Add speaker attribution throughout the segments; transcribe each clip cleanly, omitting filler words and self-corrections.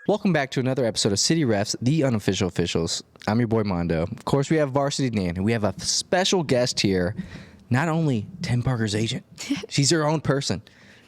Speaker 1: Welcome back to another episode of City Refs, the unofficial officials. I'm your boy Mondo. Of course, we have Varsity Nan, and we have a special guest here. Not only Tim Parker's agent, she's her own person,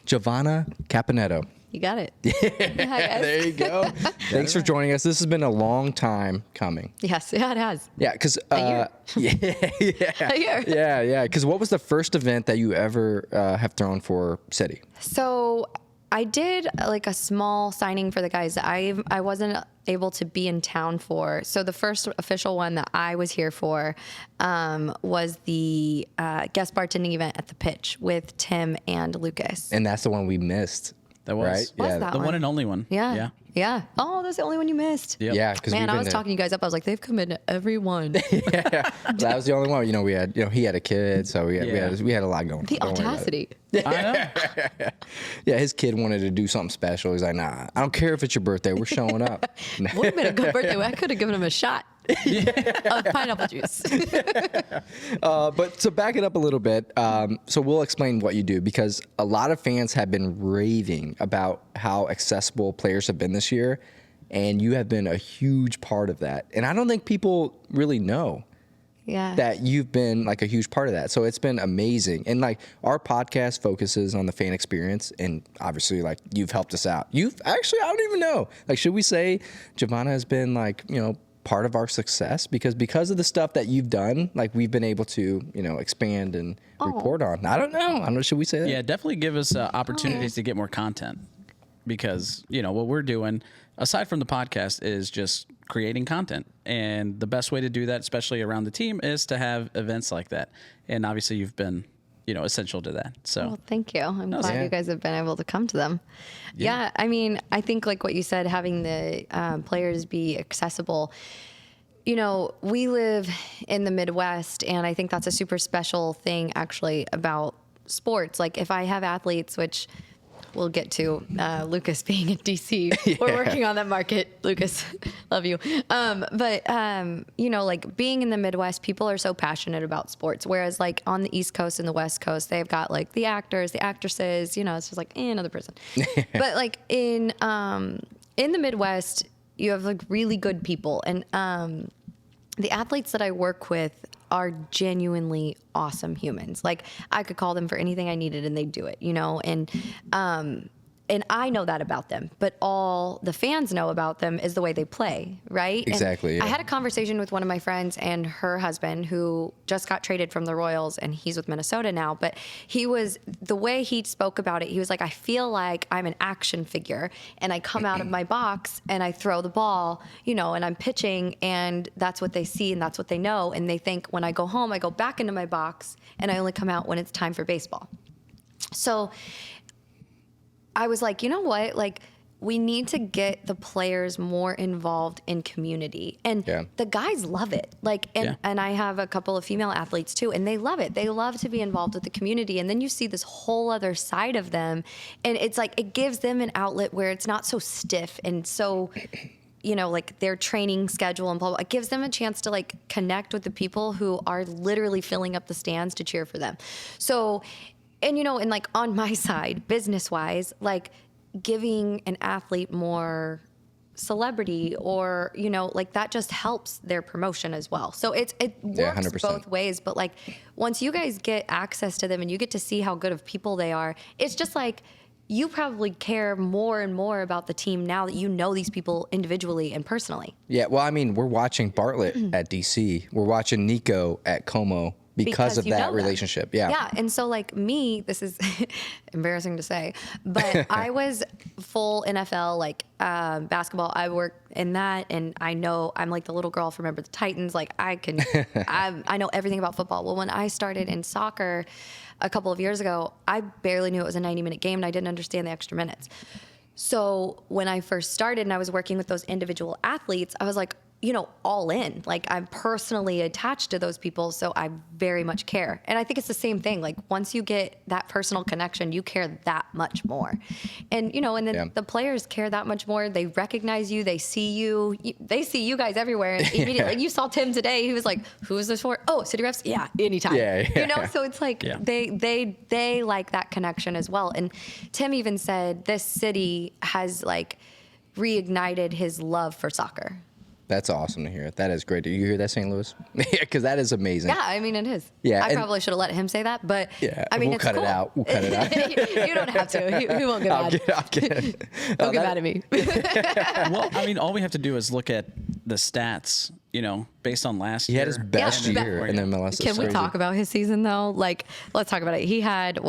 Speaker 1: Giovanna Caponetto.
Speaker 2: You got it.
Speaker 1: Hi, guys. There you go. Thanks for joining us. This has been a long time coming.
Speaker 2: Yes, yeah, it has.
Speaker 1: Yeah, because
Speaker 2: a year.
Speaker 1: Yeah. Because what was the first event that you ever have thrown for City?
Speaker 2: So I did like a small signing for the guys that I wasn't able to be in town for. So the first official one that I was here for was the guest bartending event at the Pitch with Tim and Lucas.
Speaker 1: And that's the one we missed.
Speaker 3: That was.
Speaker 1: Right?
Speaker 2: Was that
Speaker 3: the one and only one.
Speaker 2: Yeah. Oh, that's the only one you missed.
Speaker 3: Yep.
Speaker 1: Yeah, because
Speaker 2: Man, I was talking you guys up. I was like, they've come to every one.
Speaker 1: Yeah, that was the only one. We had, he had a kid, so we had a lot going.
Speaker 2: The audacity.
Speaker 3: I know.
Speaker 1: Yeah, his kid wanted to do something special. He's like, nah, I don't care if it's your birthday. We're showing up.
Speaker 2: Would have been a good birthday. I could have given him a shot of pineapple juice.
Speaker 1: But to back it up a little bit, so we'll explain what you do, because a lot of fans have been raving about how accessible players have been this year, and you have been a huge part of that. And I don't think people really know that you've been like a huge part of that. So it's been amazing. And like our podcast focuses on the fan experience, and obviously like you've helped us out. I don't even know. Like, should we say Giovanna has been like, part of our success because of the stuff that you've done, like we've been able to, expand and report on. I don't know. Should we say that?
Speaker 3: Yeah, definitely give us opportunities to get more content, because, what we're doing aside from the podcast is just creating content. And the best way to do that, especially around the team, is to have events like that. And obviously you've been, essential to that. So
Speaker 2: well, thank you. I'm glad you guys have been able to come to them. Yeah. I mean, I think like what you said, having the players be accessible. We live in the Midwest, and I think that's a super special thing actually about sports. Like if I have athletes, which we'll get to, Lucas being in DC, we're working on that market. Lucas, love you. But like being in the Midwest, people are so passionate about sports. Whereas like on the East Coast and the West Coast, they've got like the actors, the actresses, it's just like another person. But like in the Midwest, you have like really good people. And the athletes that I work with are genuinely awesome humans. Like I could call them for anything I needed and they'd do it, and I know that about them, but all the fans know about them is the way they play, right?
Speaker 1: Exactly.
Speaker 2: And I had a conversation with one of my friends and her husband, who just got traded from the Royals, and he's with Minnesota now. But the way he spoke about it, he was like, I feel like I'm an action figure, and I come out of my box and I throw the ball, and I'm pitching, and that's what they see and that's what they know. And they think when I go home, I go back into my box and I only come out when it's time for baseball. So I was like, you know what? Like, we need to get the players more involved in community. And the guys love it. Like, and I have a couple of female athletes too, and they love it. They love to be involved with the community. And then you see this whole other side of them. And it's like, it gives them an outlet where it's not so stiff and so, like their training schedule and blah, blah. It gives them a chance to like connect with the people who are literally filling up the stands to cheer for them. So, and and like on my side, business wise, like giving an athlete more celebrity or, like that just helps their promotion as well. So it works
Speaker 1: 100%.
Speaker 2: Both ways. But like once you guys get access to them and you get to see how good of people they are, it's just like you probably care more and more about the team now that you know these people individually and personally.
Speaker 1: Yeah. Well, I mean, we're watching Bartlett at DC. We're watching Nico at Como. Because of that relationship. Yeah.
Speaker 2: Yeah. And so like me, this is embarrassing to say, but I was full NFL, like basketball. I work in that, and I know I'm like the little girl from Remember the Titans. Like I know everything about football. Well, when I started in soccer a couple of years ago, I barely knew it was a 90-minute game, and I didn't understand the extra minutes. So when I first started and I was working with those individual athletes, I was like, all in. Like I'm personally attached to those people, so I very much care. And I think it's the same thing. Like once you get that personal connection, you care that much more. And and then the players care that much more. They recognize you. They see you. They see you guys everywhere. And immediately, like you saw Tim today. He was like, "Who is this for?" Oh, City Refs. Yeah, anytime.
Speaker 1: Yeah.
Speaker 2: So it's like they like that connection as well. And Tim even said this city has like reignited his love for soccer.
Speaker 1: That's awesome to hear. That is great. Do you hear that, St. Louis? Yeah, because that is amazing.
Speaker 2: Yeah, I mean, it is.
Speaker 1: Yeah,
Speaker 2: I
Speaker 1: and-
Speaker 2: probably should have let him say that, but
Speaker 1: Yeah,
Speaker 2: I mean,
Speaker 1: we'll
Speaker 2: it's
Speaker 1: cut
Speaker 2: cool.
Speaker 1: it out. We'll cut it out.
Speaker 2: You don't have to. He won't get mad.
Speaker 1: I'll get
Speaker 2: Don't get mad at me.
Speaker 3: Well, I mean, all we have to do is look at the stats, you know, based on last
Speaker 1: He
Speaker 3: year.
Speaker 1: had his best
Speaker 2: Yeah,
Speaker 1: year in MLS. It's
Speaker 2: Can we
Speaker 1: crazy.
Speaker 2: talk about his season though? Like, let's talk about it. He had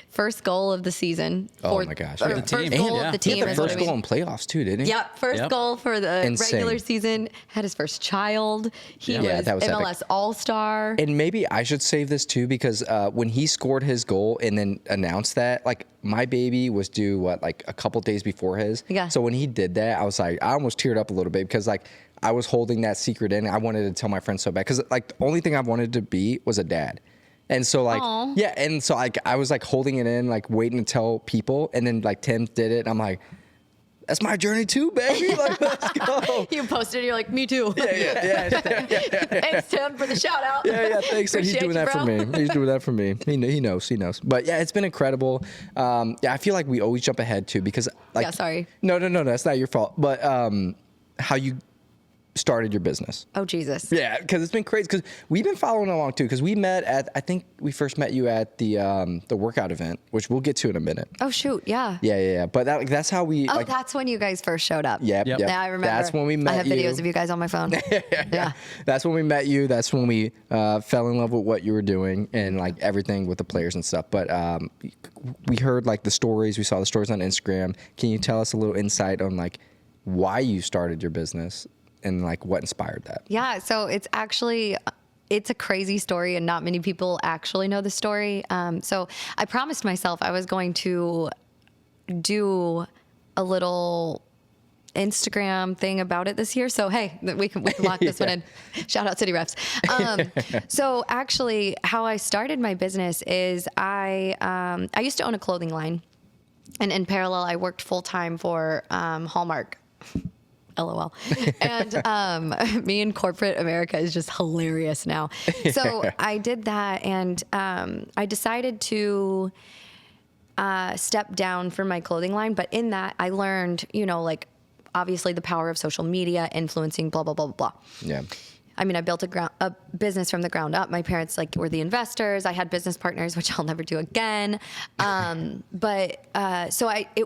Speaker 2: first goal of the season.
Speaker 1: Oh my gosh.
Speaker 2: Or
Speaker 1: For the
Speaker 3: team.
Speaker 2: First goal
Speaker 3: Yeah.
Speaker 2: of the
Speaker 1: He
Speaker 2: team
Speaker 1: had the
Speaker 2: is what
Speaker 1: first
Speaker 2: I mean.
Speaker 1: goal in playoffs too, didn't he?
Speaker 2: Yeah, first
Speaker 3: Yep.
Speaker 2: goal for the
Speaker 1: Insane.
Speaker 2: regular season. Had his first child. He
Speaker 1: Yeah,
Speaker 2: was
Speaker 1: that was
Speaker 2: MLS
Speaker 1: epic.
Speaker 2: All-Star.
Speaker 1: And maybe I should save this too, because when he scored his goal and then announced that, like, my baby was due like a couple days before his.
Speaker 2: Yeah.
Speaker 1: So when he did that, I was like, I almost teared up a little bit, because like I was holding that secret in. I wanted to tell my friends so bad, because like the only thing I wanted to be was a dad. And so like,
Speaker 2: Aw.
Speaker 1: yeah. And so like I was like holding it in, like waiting to tell people. And then like Tim did it. And I'm like, that's my journey too, baby. Like, let's go.
Speaker 2: You posted it, you're like, me too.
Speaker 1: Yeah.
Speaker 2: Thanks, Tim, for the shout out.
Speaker 1: Yeah, thanks. And he's
Speaker 2: Appreciate
Speaker 1: doing
Speaker 2: you,
Speaker 1: that for
Speaker 2: bro.
Speaker 1: me. He's doing that for me. He knows. But yeah, it's been incredible. Yeah, I feel like we always jump ahead too, because like,
Speaker 2: Yeah, sorry.
Speaker 1: No, that's not your fault. But how you started your business.
Speaker 2: Oh, Jesus.
Speaker 1: Yeah, because it's been crazy. Because we've been following along too. Because we met at, I think we first met you at the workout event, which we'll get to in a minute.
Speaker 2: Oh, shoot. Yeah.
Speaker 1: Yeah. But that's how we.
Speaker 2: Oh,
Speaker 1: like,
Speaker 2: that's when you guys first showed up.
Speaker 1: Yep.
Speaker 2: Yeah, I remember.
Speaker 1: That's when we met
Speaker 2: I have
Speaker 1: you.
Speaker 2: videos of you guys on my phone. Yeah.
Speaker 1: That's when we met you. That's when we fell in love with what you were doing and like everything with the players and stuff. But we heard like the stories. We saw the stories on Instagram. Can you tell us a little insight on like why you started your business and like what inspired that?
Speaker 2: Yeah, so it's a crazy story, and not many people actually know the story. So I promised myself I was going to do a little Instagram thing about it this year. So hey, we can lock this one in. Shout out City Refs. So actually, how I started my business is I used to own a clothing line, and in parallel, I worked full time for Hallmark. LOL. And me in corporate America is just hilarious now. So I did that, and I decided to step down from my clothing line. But in that, I learned, like obviously the power of social media, influencing, blah, blah, blah, blah, blah.
Speaker 1: Yeah.
Speaker 2: I mean, I built a business from the ground up. My parents were the investors. I had business partners, which I'll never do again. It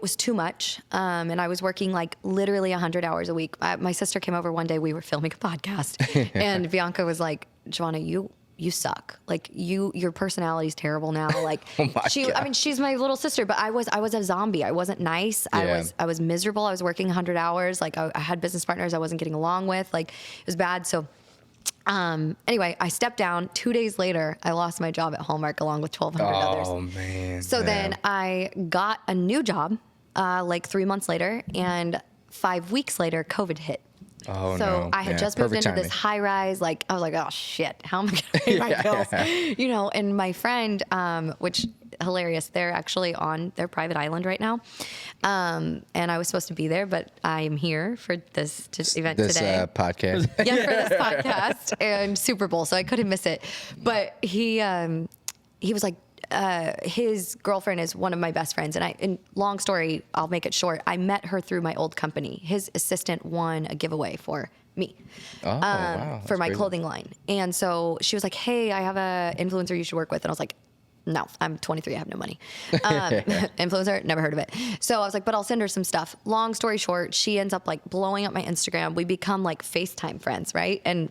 Speaker 2: was too much. And I was working like literally 100 hours a week. My sister came over one day. We were filming a podcast, and Bianca was like, "Giovanna, you suck. Like your personality's terrible now." Like
Speaker 1: God.
Speaker 2: I mean, she's my little sister, but I was a zombie. I wasn't nice.
Speaker 1: Yeah.
Speaker 2: I was miserable. I was working 100 hours. Like I had business partners I wasn't getting along with. Like it was bad. So anyway, I stepped down. 2 days later, I lost my job at Hallmark along with 1,200 others.
Speaker 1: Oh man.
Speaker 2: So then I got a new job like 3 months later, and 5 weeks later, COVID hit.
Speaker 1: Oh,
Speaker 2: So
Speaker 1: no.
Speaker 2: I had
Speaker 1: Yeah,
Speaker 2: just moved
Speaker 1: perfect
Speaker 2: into this
Speaker 1: timing.
Speaker 2: high rise. Like I was like, oh shit, how am I going to pay my bills? And my friend, which hilarious, they're actually on their private island right now. And I was supposed to be there, but I'm here for this event today.
Speaker 1: Podcast.
Speaker 2: Yeah, for this podcast and Super Bowl, so I couldn't miss it. But he was like, his girlfriend is one of my best friends, and long story, I'll make it short. I met her through my old company. His assistant won a giveaway for me.
Speaker 1: Oh, wow.
Speaker 2: For
Speaker 1: That's
Speaker 2: my
Speaker 1: crazy.
Speaker 2: clothing line. And so she was like, "Hey, I have a influencer you should work with." And I was like, "No, I'm 23. I have no money." Influencer, never heard of it. So I was like, "But I'll send her some stuff." Long story short, she ends up like blowing up my Instagram. We become like FaceTime friends, right? And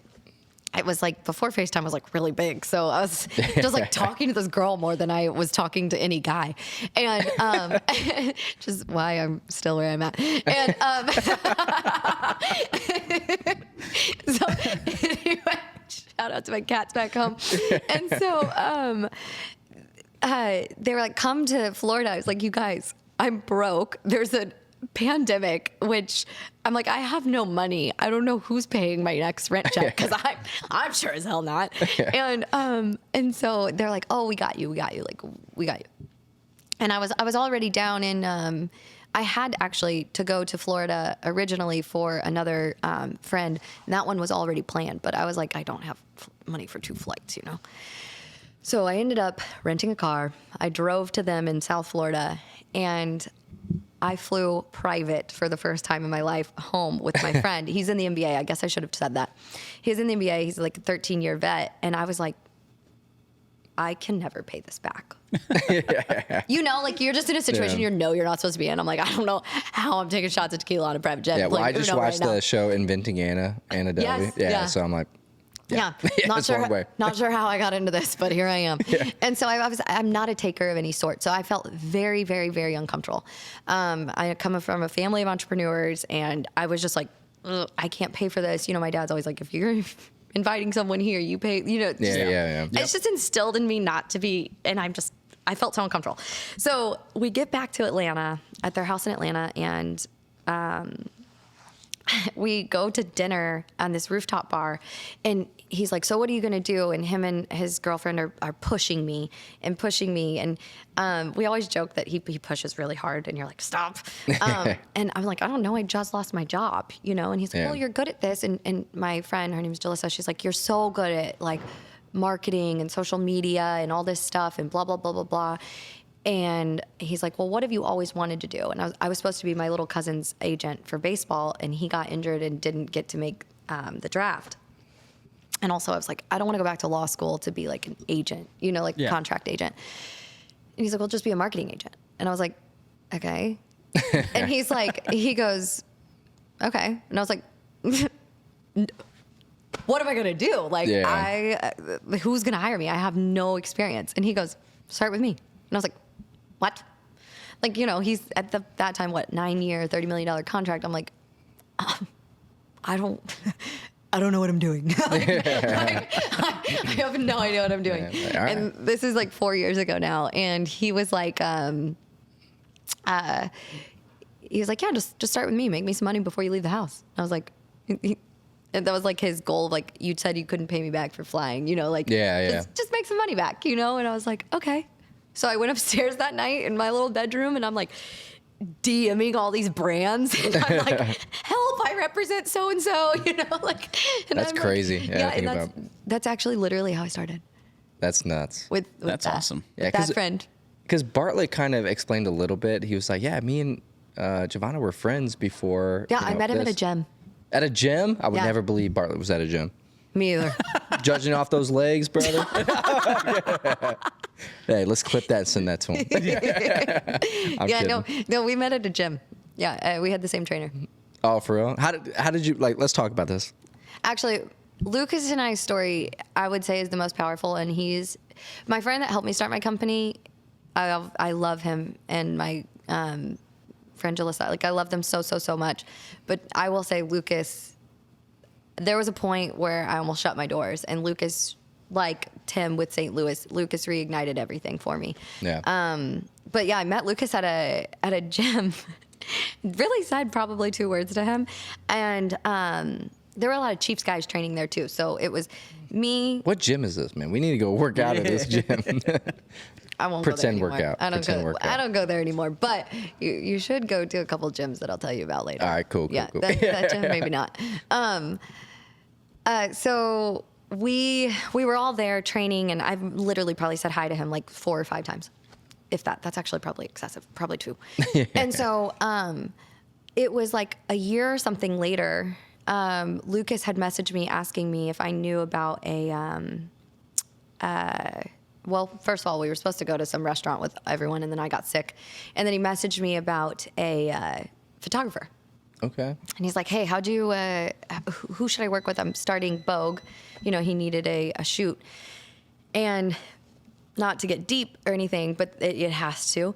Speaker 2: it was like before FaceTime was like really big. So I was just like talking to this girl more than I was talking to any guy. And just why I'm still where I'm at. And so anyway, shout out to my cats back home. And so they were like, "Come to Florida." I was like, "You guys, I'm broke. There's a pandemic," which I'm like, I have no money. I don't know who's paying my next rent check, because I'm sure as hell not. And so they're like, "Oh, we got you. Like, we got you." And I was already down in. I had actually to go to Florida originally for another friend, and that one was already planned. But I was like, I don't have money for 2 flights, So I ended up renting a car. I drove to them in South Florida, and I flew private for the first time in my life home with my friend. He's in the NBA. I guess I should have said that. He's in the NBA. He's like a 13-year vet. And I was like, I can never pay this back. You know, like you're just in a situation you're not supposed to be in. I'm like, I don't know how I'm taking shots of tequila on a private jet.
Speaker 1: Yeah, well,
Speaker 2: like,
Speaker 1: I just watched the show Inventing Anna Delvey.
Speaker 2: Yes,
Speaker 1: Yeah, so I'm like,
Speaker 2: yeah.
Speaker 1: Not
Speaker 2: sure how I got into this, but here I am. And so I'm not a taker of any sort. So I felt very, very, very uncomfortable. I come from a family of entrepreneurs, and I was just like, I can't pay for this. You know, my dad's always like, if you're inviting someone here, you pay, you know. It's just instilled in me not to be, and I felt so uncomfortable. So we get back to Atlanta, at their house in Atlanta, and we go to dinner on this rooftop bar, and he's like, so what are you going to do? And him and his girlfriend are pushing me. And we always joke that he pushes really hard, and you're like, stop. And I'm like, I don't know. I just lost my job, you know? And he's like, well, you're good at this. And my friend, her name is Jalissa, she's like, you're so good at like marketing and social media and all this stuff and blah, blah, blah, blah, blah. And he's like, well, what have you always wanted to do? And I was supposed to be my little cousin's agent for baseball, and he got injured and didn't get to make the draft. And also I was like, I don't want to go back to law school to be like an agent, you know, like contract agent. And he's like, well, just be a marketing agent. And I was like, okay. And he's like, he goes, okay. And I was like, what am I going to do? Like, who's going to hire me? I have no experience. And he goes, start with me. And I was like, what? Like, you know, he's at that time, 9-year, $30 million contract. I'm like, I don't know what I'm doing. I have no idea what I'm doing.
Speaker 1: Yeah, right.
Speaker 2: And this is like 4 years ago now. And he was like, he was like, yeah, just start with me. Make me some money before you leave the house. I was like, and that was like his goal. Like, you said you couldn't pay me back for flying, you know, like, just make some money back, you know? And I was like, okay. So I went upstairs that night in my little bedroom, and I'm like DMing all these brands. And I'm like, help, I represent so-and-so, you know, like. And
Speaker 1: that's
Speaker 2: I'm
Speaker 1: crazy.
Speaker 2: Like,
Speaker 1: Yeah,
Speaker 2: that's actually literally how I started.
Speaker 1: That's nuts.
Speaker 2: With
Speaker 3: that's
Speaker 2: that,
Speaker 3: awesome.
Speaker 2: Yeah, that friend.
Speaker 1: Because Bartlett kind of explained a little bit. He was like, yeah, me and Giovanna were friends before.
Speaker 2: Yeah, I met him at a gym.
Speaker 1: At a gym? I would never believe Bartlett was at a gym.
Speaker 2: Me either.
Speaker 1: Judging off those legs, brother. Hey, let's clip that and send that to him.
Speaker 2: No, we met at a gym. Yeah, we had the same trainer.
Speaker 1: Oh, for real? How did you, like, let's talk about this.
Speaker 2: Actually, Lucas and I's story, I would say, is the most powerful, and he's my friend that helped me start my company. I love him, and my friend Jalissa. Like, I love them so much. But I will say, Lucas, there was a point where I almost shut my doors, and Lucas, like Tim with St. Louis, Lucas reignited everything for me.
Speaker 1: Yeah.
Speaker 2: But yeah, I met Lucas at a gym. Really said probably 2 words to him, and there were a lot of Chiefs guys training there too. So it was me.
Speaker 1: What gym is this, man? We need to go work out at this gym.
Speaker 2: I won't
Speaker 1: pretend
Speaker 2: go there anymore.
Speaker 1: workout.
Speaker 2: I don't go there anymore. But you should go to a couple gyms that I'll tell you about later.
Speaker 1: All right, cool.
Speaker 2: Yeah, that gym maybe not. So we were all there training, and I've literally probably said hi to him like 4 or 5 times, if that. That's actually probably excessive, probably 2. And so it was like a year or something later. Lucas had messaged me asking me if I knew about well, first of all, we were supposed to go to some restaurant with everyone, and then I got sick. And then he messaged me about a photographer.
Speaker 1: Okay.
Speaker 2: And he's like, hey, who should I work with? I'm starting Vogue. You know, he needed a shoot. And not to get deep or anything, but it has to.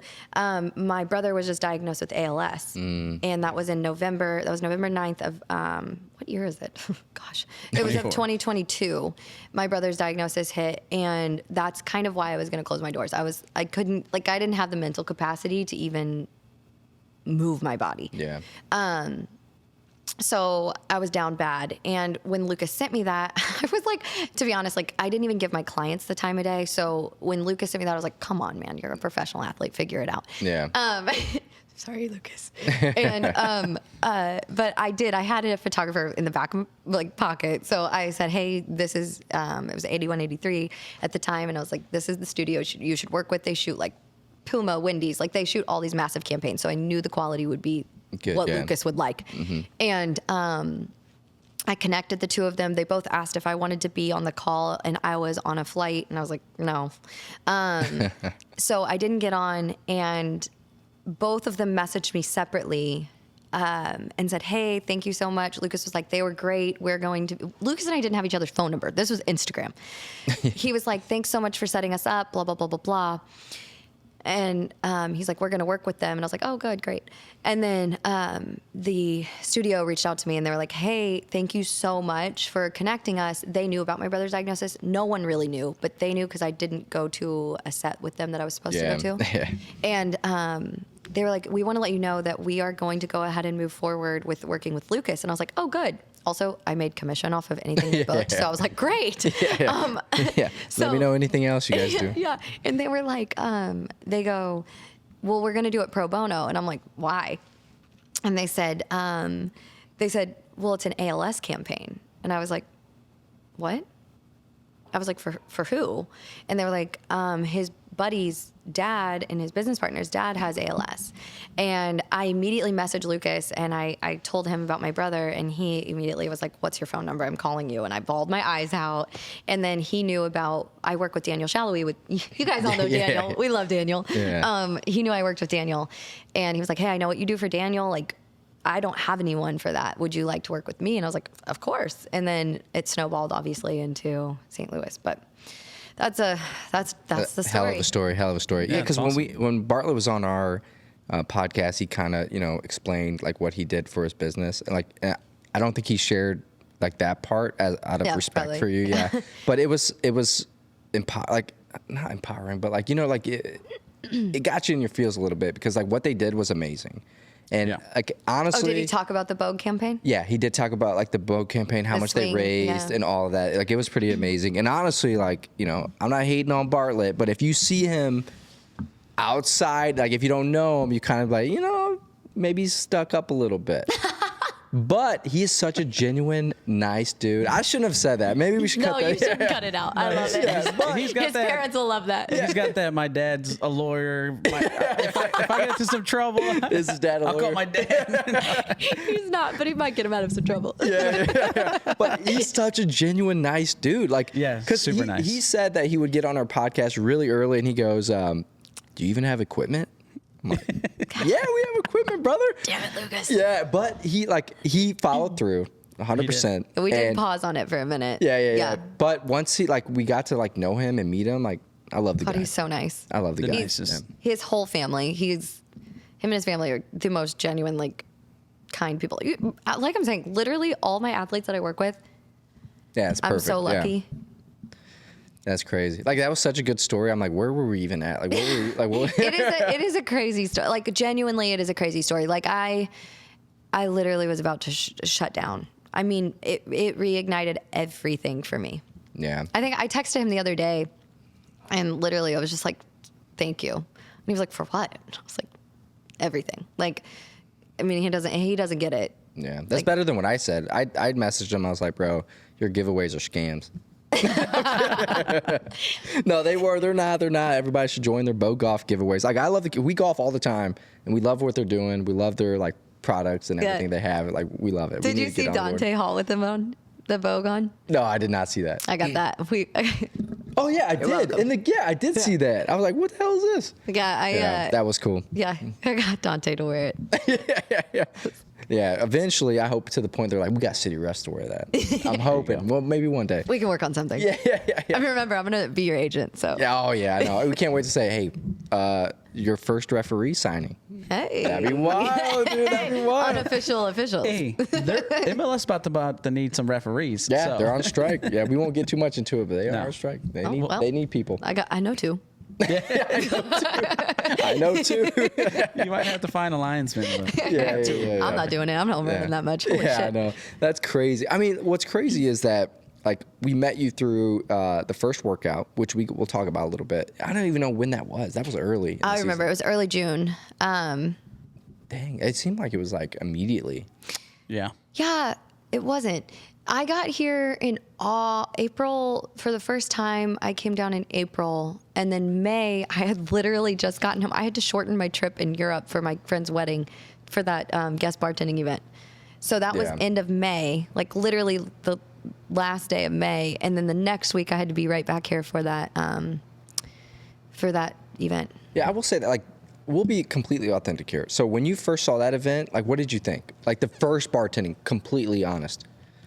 Speaker 2: My brother was just diagnosed with ALS. And that was in November. That was November 9th of, what year is it? Gosh. It was of 2022. My brother's diagnosis hit. And that's kind of why I was going to close my doors. I didn't have the mental capacity to even move my body.
Speaker 1: Yeah.
Speaker 2: So I was down bad. And when Lucas sent me that, I was like, to be honest, like, I didn't even give my clients the time of day. So when Lucas sent me that, I was like, come on, man, you're a professional athlete, figure it out.
Speaker 1: Yeah.
Speaker 2: Sorry, Lucas. And, but I had a photographer in the back of my pocket. So I said, hey, this is, it was 8183 at the time. And I was like, this is the studio you should work with. They shoot like Puma, Wendy's, like they shoot all these massive campaigns. So I knew the quality would be
Speaker 1: Good,
Speaker 2: what
Speaker 1: yeah.
Speaker 2: Lucas would like. And I connected the two of them. They both asked if I wanted to be on the call, and I was on a flight, and I was like, no. So I didn't get on, and both of them messaged me separately and said, hey, thank you so much. Lucas was like, they were great. Lucas and I didn't have each other's phone number. This was Instagram. He was like, thanks so much for setting us up, blah, blah, blah, blah, blah. And he's like, we're going to work with them. And I was like, oh, good, great. And then the studio reached out to me and they were like, hey, thank you so much for connecting us. They knew about my brother's diagnosis. No one really knew, but they knew because I didn't go to a set with them that I was supposed to go to.
Speaker 1: Yeah.
Speaker 2: And they were like, we want to let you know that we are going to go ahead and move forward with working with Lucas. And I was like, oh, good. Also, I made commission off of anything we booked, so I was like, great.
Speaker 1: Yeah.
Speaker 2: So,
Speaker 1: Let me know anything else you guys do.
Speaker 2: Yeah. And they were like, they go, well, we're going to do it pro bono. And I'm like, why? And they said, well, it's an ALS campaign. And I was like, what? I was like, for who? And they were like, his buddy's dad and his business partner's dad has ALS. And I immediately messaged Lucas and I told him about my brother, and he immediately was like, what's your phone number? I'm calling you. And I bawled my eyes out. And then he knew I work with Daniel Shallowy. You guys all know Daniel.
Speaker 1: Yeah.
Speaker 2: We love Daniel.
Speaker 1: Yeah.
Speaker 2: He knew I worked with Daniel. And he was like, hey, I know what you do for Daniel. Like, I don't have anyone for that. Would you like to work with me? And I was like, of course. And then it snowballed obviously into St. Louis. But that's the story.
Speaker 1: Hell of a story. Yeah, because
Speaker 3: awesome.
Speaker 1: when Bartlett was on our podcast, he kind of explained like what he did for his business. And like I don't think he shared like that part out of respect
Speaker 2: probably.
Speaker 1: for you. Yeah, but it was like not empowering, but like like it got you in your feels a little bit because like what they did was amazing. And like honestly,
Speaker 2: did he talk about the Vogue campaign?
Speaker 1: Yeah, he did talk about like the Vogue campaign, how much they raised, and all of that. Like it was pretty amazing. And honestly, like I'm not hating on Bartlett, but if you see him outside, like if you don't know him, you kind of like maybe he's stuck up a little bit. But he is such a genuine, nice dude. I shouldn't have said that. Maybe we should cut that.
Speaker 2: No, you shouldn't cut it out. I love it.
Speaker 3: He's got
Speaker 2: His
Speaker 3: that.
Speaker 2: parents will love that.
Speaker 3: He's got that. My dad's a lawyer. If I get into some trouble,
Speaker 1: Is his dad a
Speaker 3: I'll
Speaker 1: lawyer?
Speaker 3: call my dad.
Speaker 2: He's not, but he might get him out of some trouble.
Speaker 1: Yeah. But he's such a genuine, nice dude. Like,
Speaker 3: Yeah,
Speaker 1: 'cause
Speaker 3: super nice.
Speaker 1: He said that he would get on our podcast really early, and he goes, "Do you even have equipment?" I'm like, yeah, we have equipment, brother.
Speaker 2: Damn it, Lucas.
Speaker 1: Yeah, but he followed through 100%.
Speaker 2: We did pause on it for a minute.
Speaker 1: Yeah. But once we got to like know him and meet him, like I love the guy.
Speaker 2: He's so nice.
Speaker 1: I love the guy.
Speaker 3: nicest.
Speaker 2: His whole family. Him and his family are the most genuine, like, kind people. Like I'm saying, literally all my athletes that I work with,
Speaker 1: Yeah, it's perfect.
Speaker 2: I'm so lucky.
Speaker 1: Yeah. That's crazy. Like that was such a good story. I'm like, where were we even at? Like, what were we, like, what?
Speaker 2: It is a crazy story. Like, genuinely, it is a crazy story. Like, I literally was about to shut down. I mean, it reignited everything for me.
Speaker 1: Yeah.
Speaker 2: I think I texted him the other day, and literally I was just like, "Thank you," and he was like, "For what?" I was like, "Everything." Like, I mean, he doesn't get it.
Speaker 1: Yeah, that's better than what I said. I messaged him. I was like, bro, your giveaways are scams. No, they were. They're not. Everybody should join their bow golf giveaways. Like I love we golf all the time, and we love what they're doing. We love their like products and everything they have. Like we love it.
Speaker 2: Did you see Dante Hall with him on the bow on?
Speaker 1: No, I did not see that.
Speaker 2: I got that.
Speaker 1: Oh yeah, I did.
Speaker 2: welcome.
Speaker 1: And I did see that. I was like, what the hell is this?
Speaker 2: Yeah,
Speaker 1: That was cool.
Speaker 2: Yeah, I got Dante to wear it.
Speaker 1: Yeah, eventually, I hope to the point they're like, we got City Rest to wear that. I'm hoping. Well, maybe one day.
Speaker 2: We can work on something.
Speaker 1: Yeah.
Speaker 2: I mean, remember, I'm gonna be your agent, so.
Speaker 1: Yeah, oh yeah, I know. We can't wait to say, hey, your first referee signing.
Speaker 2: Hey.
Speaker 1: That'd be wild, dude. That'd be wild.
Speaker 2: Unofficial officials.
Speaker 3: Hey, MLS about to need some referees.
Speaker 1: Yeah,
Speaker 3: so.
Speaker 1: they're on strike. Yeah, we won't get too much into it, but they are on strike. They need people.
Speaker 2: I know two.
Speaker 1: I know too.
Speaker 3: You might have to find a linesman.
Speaker 1: Yeah.
Speaker 2: I'm not doing it. I'm not running that much. Holy shit.
Speaker 1: I know. That's crazy. I mean, what's crazy is that like we met you through the first workout, which we'll talk about a little bit. I don't even know when that was. That was early.
Speaker 2: I remember it was early June.
Speaker 1: Dang, it seemed like it was like immediately.
Speaker 3: Yeah.
Speaker 2: Yeah, it wasn't. I got here in April for the first time. I came down in April, and then May, I had literally just gotten home. I had to shorten my trip in Europe for my friend's wedding for that guest bartending event. So that was end of May, like literally the last day of May, and then the next week I had to be right back here for that event.
Speaker 1: Yeah, I will say that, like, we'll be completely authentic here. So when you first saw that event, like, what did you think? Like, the first bartending, completely honest.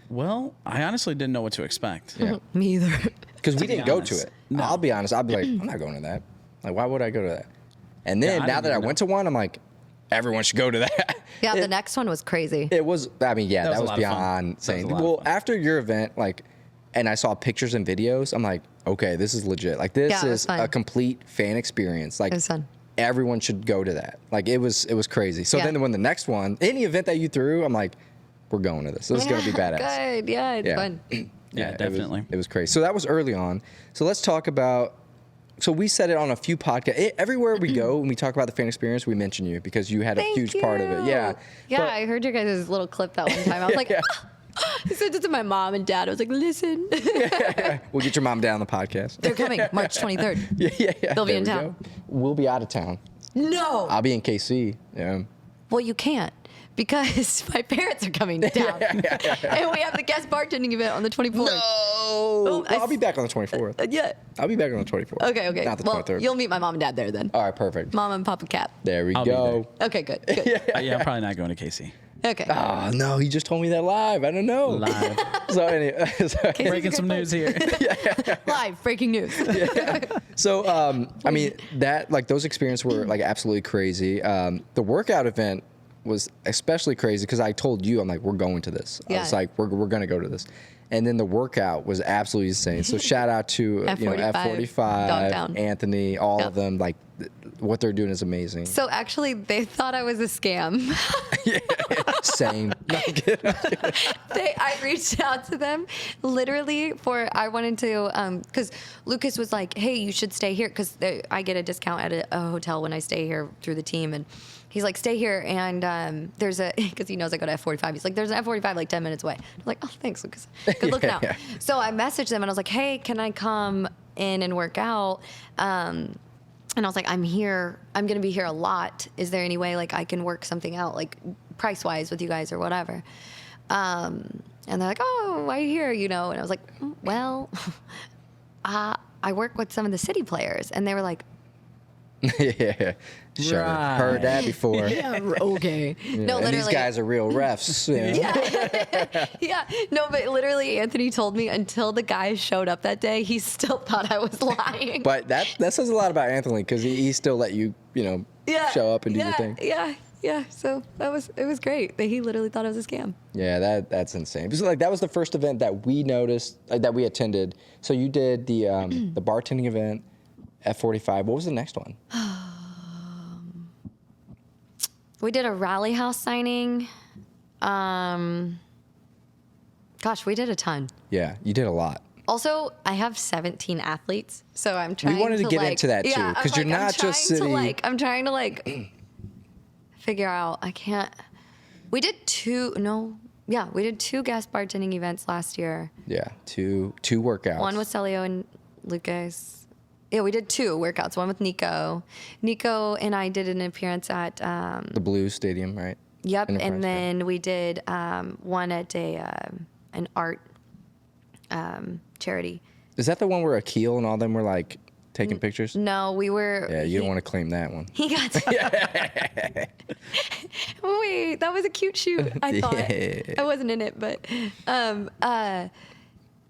Speaker 3: Well, I honestly didn't know what to expect.
Speaker 1: Yeah.
Speaker 2: Me either.
Speaker 1: Because we didn't go to
Speaker 3: honest.
Speaker 1: it.
Speaker 3: No.
Speaker 1: I'll be honest. I'll be like, I'm not going to that. Like, why would I go to that? And then
Speaker 3: I
Speaker 1: now
Speaker 3: didn't
Speaker 1: that I
Speaker 3: even
Speaker 1: went to one, I'm like, everyone should go to that.
Speaker 2: Yeah, the next one was crazy.
Speaker 1: It was, I mean, yeah, that
Speaker 3: was a
Speaker 1: was
Speaker 3: lot of fun.
Speaker 1: beyond
Speaker 3: That was
Speaker 1: saying.
Speaker 3: a lot of
Speaker 1: Well,
Speaker 3: fun.
Speaker 1: after your event, like, and I saw pictures and videos, I'm like, okay, this is legit. Like, this
Speaker 2: Yeah, it was
Speaker 1: is
Speaker 2: fun.
Speaker 1: a complete fan experience. Like,
Speaker 2: It was fun.
Speaker 1: everyone should go to that. Like, it was crazy. So
Speaker 2: Yeah.
Speaker 1: then when the next one, any event that you threw, I'm like, we're going to this. This is going to be badass.
Speaker 2: Good. Yeah, it's fun.
Speaker 3: Yeah, definitely.
Speaker 1: It was crazy. So that was early on. So let's talk about. So we said it on a few podcasts. Everywhere we go, when we talk about the fan experience, we mention you because you had a
Speaker 2: Thank
Speaker 1: huge part of it.
Speaker 2: you.
Speaker 1: Yeah.
Speaker 2: Yeah,
Speaker 1: But-
Speaker 2: I heard your guys' little clip that one time. I was like,
Speaker 1: Yeah.
Speaker 2: I sent it to my mom and dad. I was like, listen,
Speaker 1: We'll get your mom down on the podcast.
Speaker 2: they're coming March 23rd.
Speaker 1: Yeah.
Speaker 2: They'll be
Speaker 1: There
Speaker 2: in
Speaker 1: we
Speaker 2: town.
Speaker 1: go. We'll be out of town.
Speaker 2: No.
Speaker 1: I'll be in KC. Yeah.
Speaker 2: Well, you can't because my parents are coming down. And we have the guest bartending event on the 24th.
Speaker 1: No. I'll be back on the 24th.
Speaker 2: Yeah.
Speaker 1: I'll be back on the 24th.
Speaker 2: Okay.
Speaker 1: Not the
Speaker 2: Well,
Speaker 1: 23rd.
Speaker 2: you'll meet my mom and dad there then.
Speaker 1: All right, perfect.
Speaker 2: Mom and Papa Cap.
Speaker 1: There we
Speaker 3: I'll be
Speaker 1: go.
Speaker 2: Okay, good.
Speaker 3: Yeah, I'm probably not going to Casey.
Speaker 2: Okay.
Speaker 1: Oh, no, he just told me that live. I don't know.
Speaker 3: Live.
Speaker 1: So anyway,
Speaker 3: Breaking some news here.
Speaker 2: Live breaking news.
Speaker 1: So, I mean, that, like, those experiences were, like, absolutely crazy. The workout event was especially crazy because I told you, I'm like, we're going to this. I was
Speaker 2: Yeah.
Speaker 1: like, we're going to go to this. And then the workout was absolutely insane. So shout out to
Speaker 2: F45,
Speaker 1: F45,
Speaker 2: Dogtown.
Speaker 1: Anthony, all
Speaker 2: Yep.
Speaker 1: of them. Like, what they're doing is amazing.
Speaker 2: So actually, they thought I was a scam.
Speaker 1: Same. No, I'm kidding.
Speaker 2: I reached out to them literally I wanted to, because Lucas was like, hey, you should stay here because I get a discount at a hotel when I stay here through the team. And he's like, stay here. And there's because he knows I go to F45. He's like, there's an F45 like 10 minutes away. I'm like, oh, thanks, Lucas. Good looking out.
Speaker 1: Yeah.
Speaker 2: So I messaged them and I was like, hey, can I come in and work out? And I was like, I'm here. I'm going to be here a lot. Is there any way like I can work something out, like price wise with you guys or whatever? And they're like, oh, why are you here? You know? And I was like, well, I work with some of the city players. And they were like,
Speaker 1: Yeah. Sure.
Speaker 3: Right.
Speaker 1: Heard that before.
Speaker 2: yeah, okay. No,
Speaker 1: And
Speaker 2: literally.
Speaker 1: these guys are real refs. You know?
Speaker 2: Yeah. No, but literally Anthony told me until the guys showed up that day, he still thought I was lying.
Speaker 1: But that says a lot about Anthony because he still let you, show up and do your thing.
Speaker 2: Yeah. So it was great. He literally thought it was a scam.
Speaker 1: Yeah, that's insane. Because like that was the first event that we noticed, that we attended. So you did the the bartending event, F45. What was the next one?
Speaker 2: We did a rally house signing. Gosh, we did a ton.
Speaker 1: Yeah, you did a lot.
Speaker 2: Also, I have 17 athletes, so I'm trying.
Speaker 1: We wanted to get into that, too,
Speaker 2: yeah,
Speaker 1: 'cause
Speaker 2: I'm
Speaker 1: you're
Speaker 2: like,
Speaker 1: not just
Speaker 2: I'm trying to,
Speaker 1: city-
Speaker 2: I'm trying to figure out. I can't. We did two. No, yeah, we did 2 guest bartending events last year.
Speaker 1: Yeah, two workouts.
Speaker 2: One with Celio and Lucas. Yeah, we did 2 workouts. One with Nico. Nico and I did an appearance at.
Speaker 1: the Blues Stadium, right?
Speaker 2: Yep,
Speaker 1: Enterprise,
Speaker 2: and then we did one at an art charity.
Speaker 1: Is that the one where Akil and all them were like taking pictures?
Speaker 2: No, we were.
Speaker 1: Yeah, you don't want to claim that one.
Speaker 2: He got. Wait, that was a cute shoot. I thought
Speaker 1: Yeah.
Speaker 2: I wasn't in it, but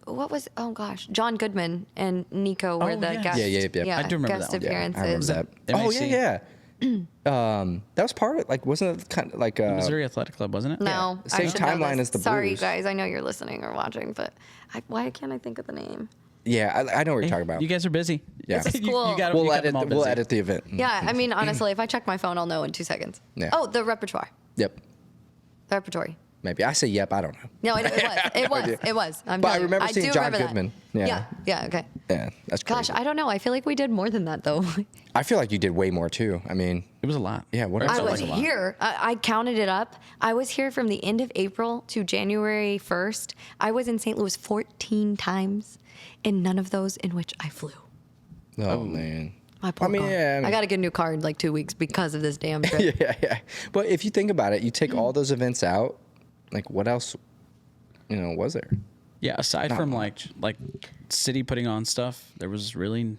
Speaker 2: what was? Oh gosh, John Goodman and Nico were
Speaker 3: Oh,
Speaker 2: the
Speaker 3: yes.
Speaker 2: guest.
Speaker 1: Yeah.
Speaker 3: I do remember
Speaker 2: guest
Speaker 3: that one.
Speaker 1: Yeah,
Speaker 2: appearances.
Speaker 1: I remember that. Oh
Speaker 3: MAC?
Speaker 1: yeah. That was part of it. Like, wasn't it kind of like
Speaker 3: Missouri Athletic Club, wasn't it?
Speaker 2: No,
Speaker 1: Yeah, same
Speaker 2: I should know
Speaker 1: timeline
Speaker 2: this.
Speaker 1: as the
Speaker 2: Sorry,
Speaker 1: Blues.
Speaker 2: guys. I know you're listening or watching, but why can't I think of the name?
Speaker 1: Yeah, I know what you're talking about.
Speaker 3: You guys are busy.
Speaker 1: Yeah.
Speaker 2: It's a
Speaker 3: You-
Speaker 2: school.
Speaker 3: you got
Speaker 1: We'll edit the event.
Speaker 2: Yeah, I mean, honestly, if I check my phone, I'll know in 2 seconds.
Speaker 1: Yeah.
Speaker 2: Oh, the repertoire.
Speaker 1: Yep.
Speaker 2: The repertory.
Speaker 1: maybe. I say yep. I don't know.
Speaker 2: No, it was.
Speaker 1: But I remember seeing John Goodman.
Speaker 2: Yeah. Okay.
Speaker 1: Yeah, that's crazy.
Speaker 2: Gosh, I don't know. I feel like we did more than that though.
Speaker 1: I feel like you did way more too. I mean,
Speaker 3: It was a lot.
Speaker 1: Yeah, what
Speaker 3: It
Speaker 1: else?
Speaker 2: I
Speaker 3: felt
Speaker 2: was
Speaker 3: like a lot.
Speaker 2: here. I counted it up. I was here from the end of April to January 1st. I was in St. Louis 14 times, and none of those in which I flew.
Speaker 1: oh man.
Speaker 2: My poor car.
Speaker 1: yeah, I mean-
Speaker 2: I got to get a new car in like 2 weeks because of this damn trip.
Speaker 1: Yeah. But if you think about it, you take all those events out, like what else, was there?
Speaker 3: Yeah, aside from like city putting on stuff, there was really,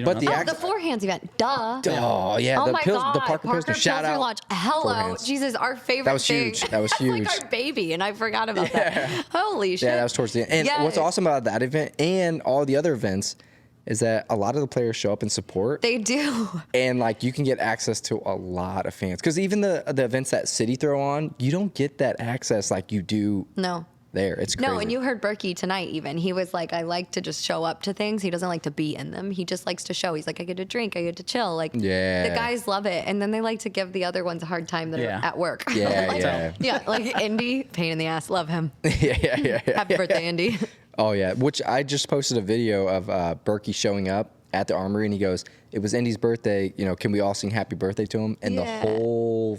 Speaker 1: But the
Speaker 2: Oh,
Speaker 1: act-
Speaker 2: the Four Hands event. Duh.
Speaker 1: Oh yeah,
Speaker 2: Oh
Speaker 1: the
Speaker 2: my
Speaker 1: Pils-
Speaker 2: God.
Speaker 1: the Parker Pilsner. Shout
Speaker 2: Pilsner
Speaker 1: out.
Speaker 2: Lodge.
Speaker 1: Four
Speaker 2: Hello.
Speaker 1: Hands.
Speaker 2: Jesus, our favorite
Speaker 1: That was
Speaker 2: thing.
Speaker 1: huge. That was
Speaker 2: That's
Speaker 1: huge.
Speaker 2: like our baby, and I forgot about that. Holy shit.
Speaker 1: Yeah, that was towards the end. And
Speaker 2: Yeah.
Speaker 1: what's awesome about that event and all the other events is that a lot of the players show up and support.
Speaker 2: They do.
Speaker 1: And like you can get access to a lot of fans because even the events that City throw on, you don't get that access like you do
Speaker 2: No.
Speaker 1: there. It's crazy.
Speaker 2: No, and you heard Berkey tonight even. He was like, I like to just show up to things. He doesn't like to be in them. He just likes to show. He's like, I get to drink, I get to chill. Like,
Speaker 1: Yeah.
Speaker 2: the guys love it. And then they like to give the other ones a hard time that
Speaker 3: Yeah.
Speaker 2: are at work.
Speaker 1: Yeah,
Speaker 2: Like,
Speaker 1: yeah.
Speaker 2: Yeah, like Indy, pain in the ass. Love him.
Speaker 1: yeah.
Speaker 2: Happy birthday, Indy.
Speaker 1: Oh yeah, which I just posted a video of Berkey showing up at the Armory, and he goes, "It was Indy's birthday. Can we all sing Happy Birthday to him?" And
Speaker 2: Yeah.
Speaker 1: the whole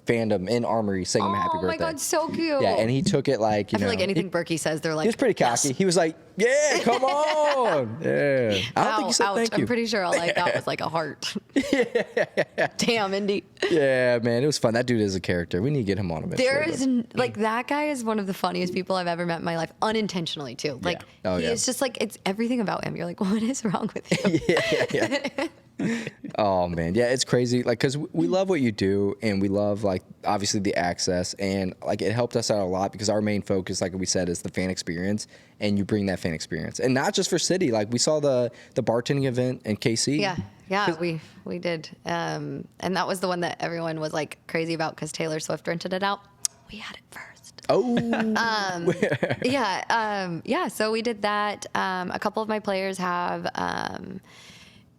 Speaker 1: fandom in Armory sang him Happy
Speaker 2: Oh
Speaker 1: Birthday.
Speaker 2: my God, so cute.
Speaker 1: Yeah, and he took it like
Speaker 2: I feel like anything Berkey says, they're like,
Speaker 1: He was pretty cocky.
Speaker 2: yes.
Speaker 1: He was like, "Yeah, come on, yeah." I don't think he said
Speaker 2: ouch.
Speaker 1: thank you.
Speaker 2: I'm pretty sure all I got was like a heart. Damn, Indy.
Speaker 1: Yeah, man, it was fun. That dude is a character. We need to get him on eventually.
Speaker 2: There
Speaker 1: but-
Speaker 2: is like that guy is one of the funniest people I've ever met in my life, unintentionally too. Like
Speaker 1: Oh,
Speaker 2: he
Speaker 1: yeah.
Speaker 2: is just like it's everything about him. You're like, what is wrong with you?
Speaker 1: yeah. Oh man, yeah, it's crazy. Like, cause we love what you do, and we love like obviously the access, and like it helped us out a lot because our main focus, like we said, is the fan experience, and you bring that fan experience, and not just for City. Like we saw the bartending event in KC.
Speaker 2: Yeah, we did, and that was the one that everyone was like crazy about because Taylor Swift rented it out. We had it first.
Speaker 1: Oh.
Speaker 2: Yeah. So we did that. A couple of my players have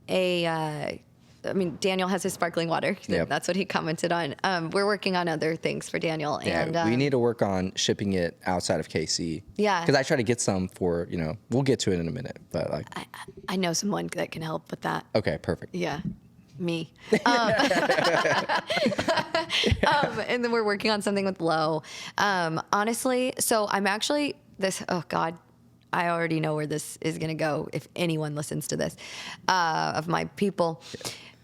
Speaker 2: Daniel has his sparkling water.
Speaker 1: Yep.
Speaker 2: That's what he commented on. We're working on other things for Daniel.
Speaker 1: Yeah,
Speaker 2: and
Speaker 1: we need to work on shipping it outside of KC.
Speaker 2: Yeah.
Speaker 1: Because I try to get some for, we'll get to it in a minute, but like.
Speaker 2: I know someone that can help with that.
Speaker 1: Okay, perfect.
Speaker 2: Yeah. Me. And then we're working on something with Low. Honestly, so I'm actually oh God, I already know where this is going to go if anyone listens to this, of my people,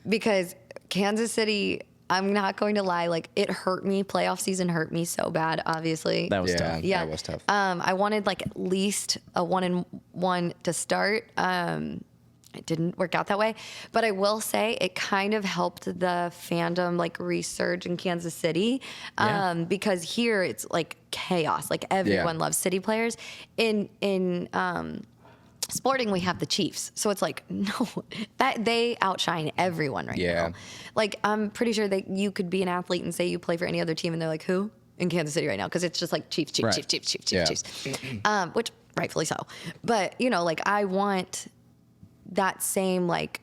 Speaker 2: because Kansas City, I'm not going to lie, like it hurt me. Playoff season hurt me so bad, obviously.
Speaker 3: That was
Speaker 1: Yeah.
Speaker 3: tough.
Speaker 2: Yeah.
Speaker 1: That was tough.
Speaker 2: I wanted like at least a 1-1 to start. It didn't work out that way, but I will say it kind of helped the fandom like resurge in Kansas City, because here it's like chaos. Like everyone loves City players. In Sporting, we have the Chiefs, so it's like no, that they outshine everyone right
Speaker 1: Yeah.
Speaker 2: now. Like I'm pretty sure that you could be an athlete and say you play for any other team, and they're like who in Kansas City right now because it's just like Chiefs,
Speaker 3: Right.
Speaker 1: Yeah.
Speaker 2: Chiefs, which rightfully so. But like I want that same like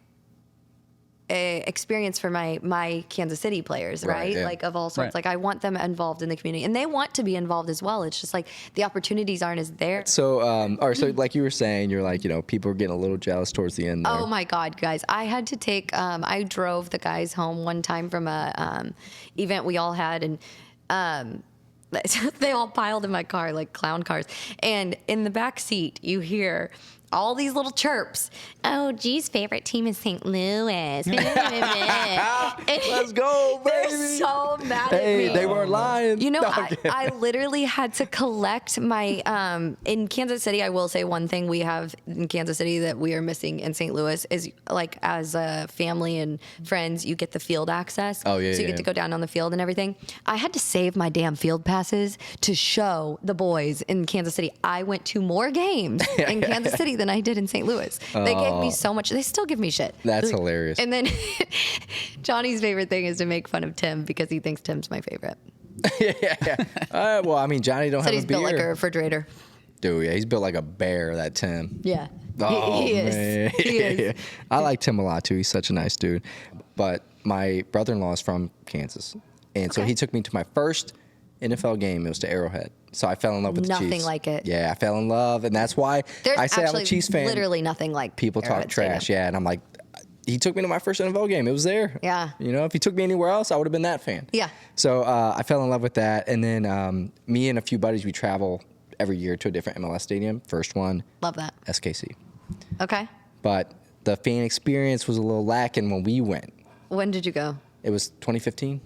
Speaker 2: experience for my Kansas City players, right?
Speaker 1: yeah.
Speaker 2: Like of all sorts.
Speaker 3: Right.
Speaker 2: Like I want them involved in the community, and they want to be involved as well. It's just like the opportunities aren't as there.
Speaker 1: So, all right, so like you were saying, you're like, people are getting a little jealous towards the end there.
Speaker 2: Oh my God, guys! I had to take. I drove the guys home one time from a event we all had, and they all piled in my car like clown cars. And in the back seat, you hear all these little chirps. Oh, G's favorite team is St. Louis.
Speaker 1: Let's go, baby.
Speaker 2: They're so mad at
Speaker 1: Hey,
Speaker 2: me.
Speaker 1: they weren't lying.
Speaker 2: You know,
Speaker 1: No, I'm kidding.
Speaker 2: I literally had to collect my, in Kansas City, I will say one thing we have in Kansas City that we are missing in St. Louis is like as a family and friends, you get the field access.
Speaker 1: Oh, yeah,
Speaker 2: So you
Speaker 1: yeah.
Speaker 2: get to go down on the field and everything. I had to save my damn field passes to show the boys in Kansas City. I went to more games in Kansas City than I did in St. Louis. They gave me so much. They still give me shit.
Speaker 1: That's hilarious.
Speaker 2: And then Johnny's favorite thing is to make fun of Tim because he thinks Tim's my favorite.
Speaker 1: Well, I mean, Johnny don't
Speaker 2: Said
Speaker 1: have
Speaker 2: he's
Speaker 1: a beer.
Speaker 2: built like a refrigerator.
Speaker 1: Dude, yeah, he's built like a bear, that Tim.
Speaker 2: Yeah.
Speaker 1: Oh,
Speaker 2: he is.
Speaker 1: man.
Speaker 2: He is.
Speaker 1: I like Tim a lot, too. He's such a nice dude. But my brother-in-law is from Kansas. And so
Speaker 2: Okay.
Speaker 1: he took me to my first NFL game. It was to Arrowhead. So I fell in love with the Chiefs.
Speaker 2: Nothing like it.
Speaker 1: Yeah, I fell in love, and that's why
Speaker 2: There's
Speaker 1: I say I'm a
Speaker 2: actually
Speaker 1: Chiefs fan.
Speaker 2: literally nothing like
Speaker 1: People talk
Speaker 2: Arrowhead
Speaker 1: trash,
Speaker 2: Stadium.
Speaker 1: yeah, and I'm like, he took me to my first NFL game. It was there.
Speaker 2: Yeah.
Speaker 1: You know, if he took me anywhere else, I would have been that fan.
Speaker 2: Yeah.
Speaker 1: So I fell in love with that, and then me and a few buddies, we travel every year to a different MLS stadium. First one,
Speaker 2: Love that.
Speaker 1: SKC.
Speaker 2: Okay.
Speaker 1: But the fan experience was a little lacking when we went.
Speaker 2: When did you go?
Speaker 1: It was 2015.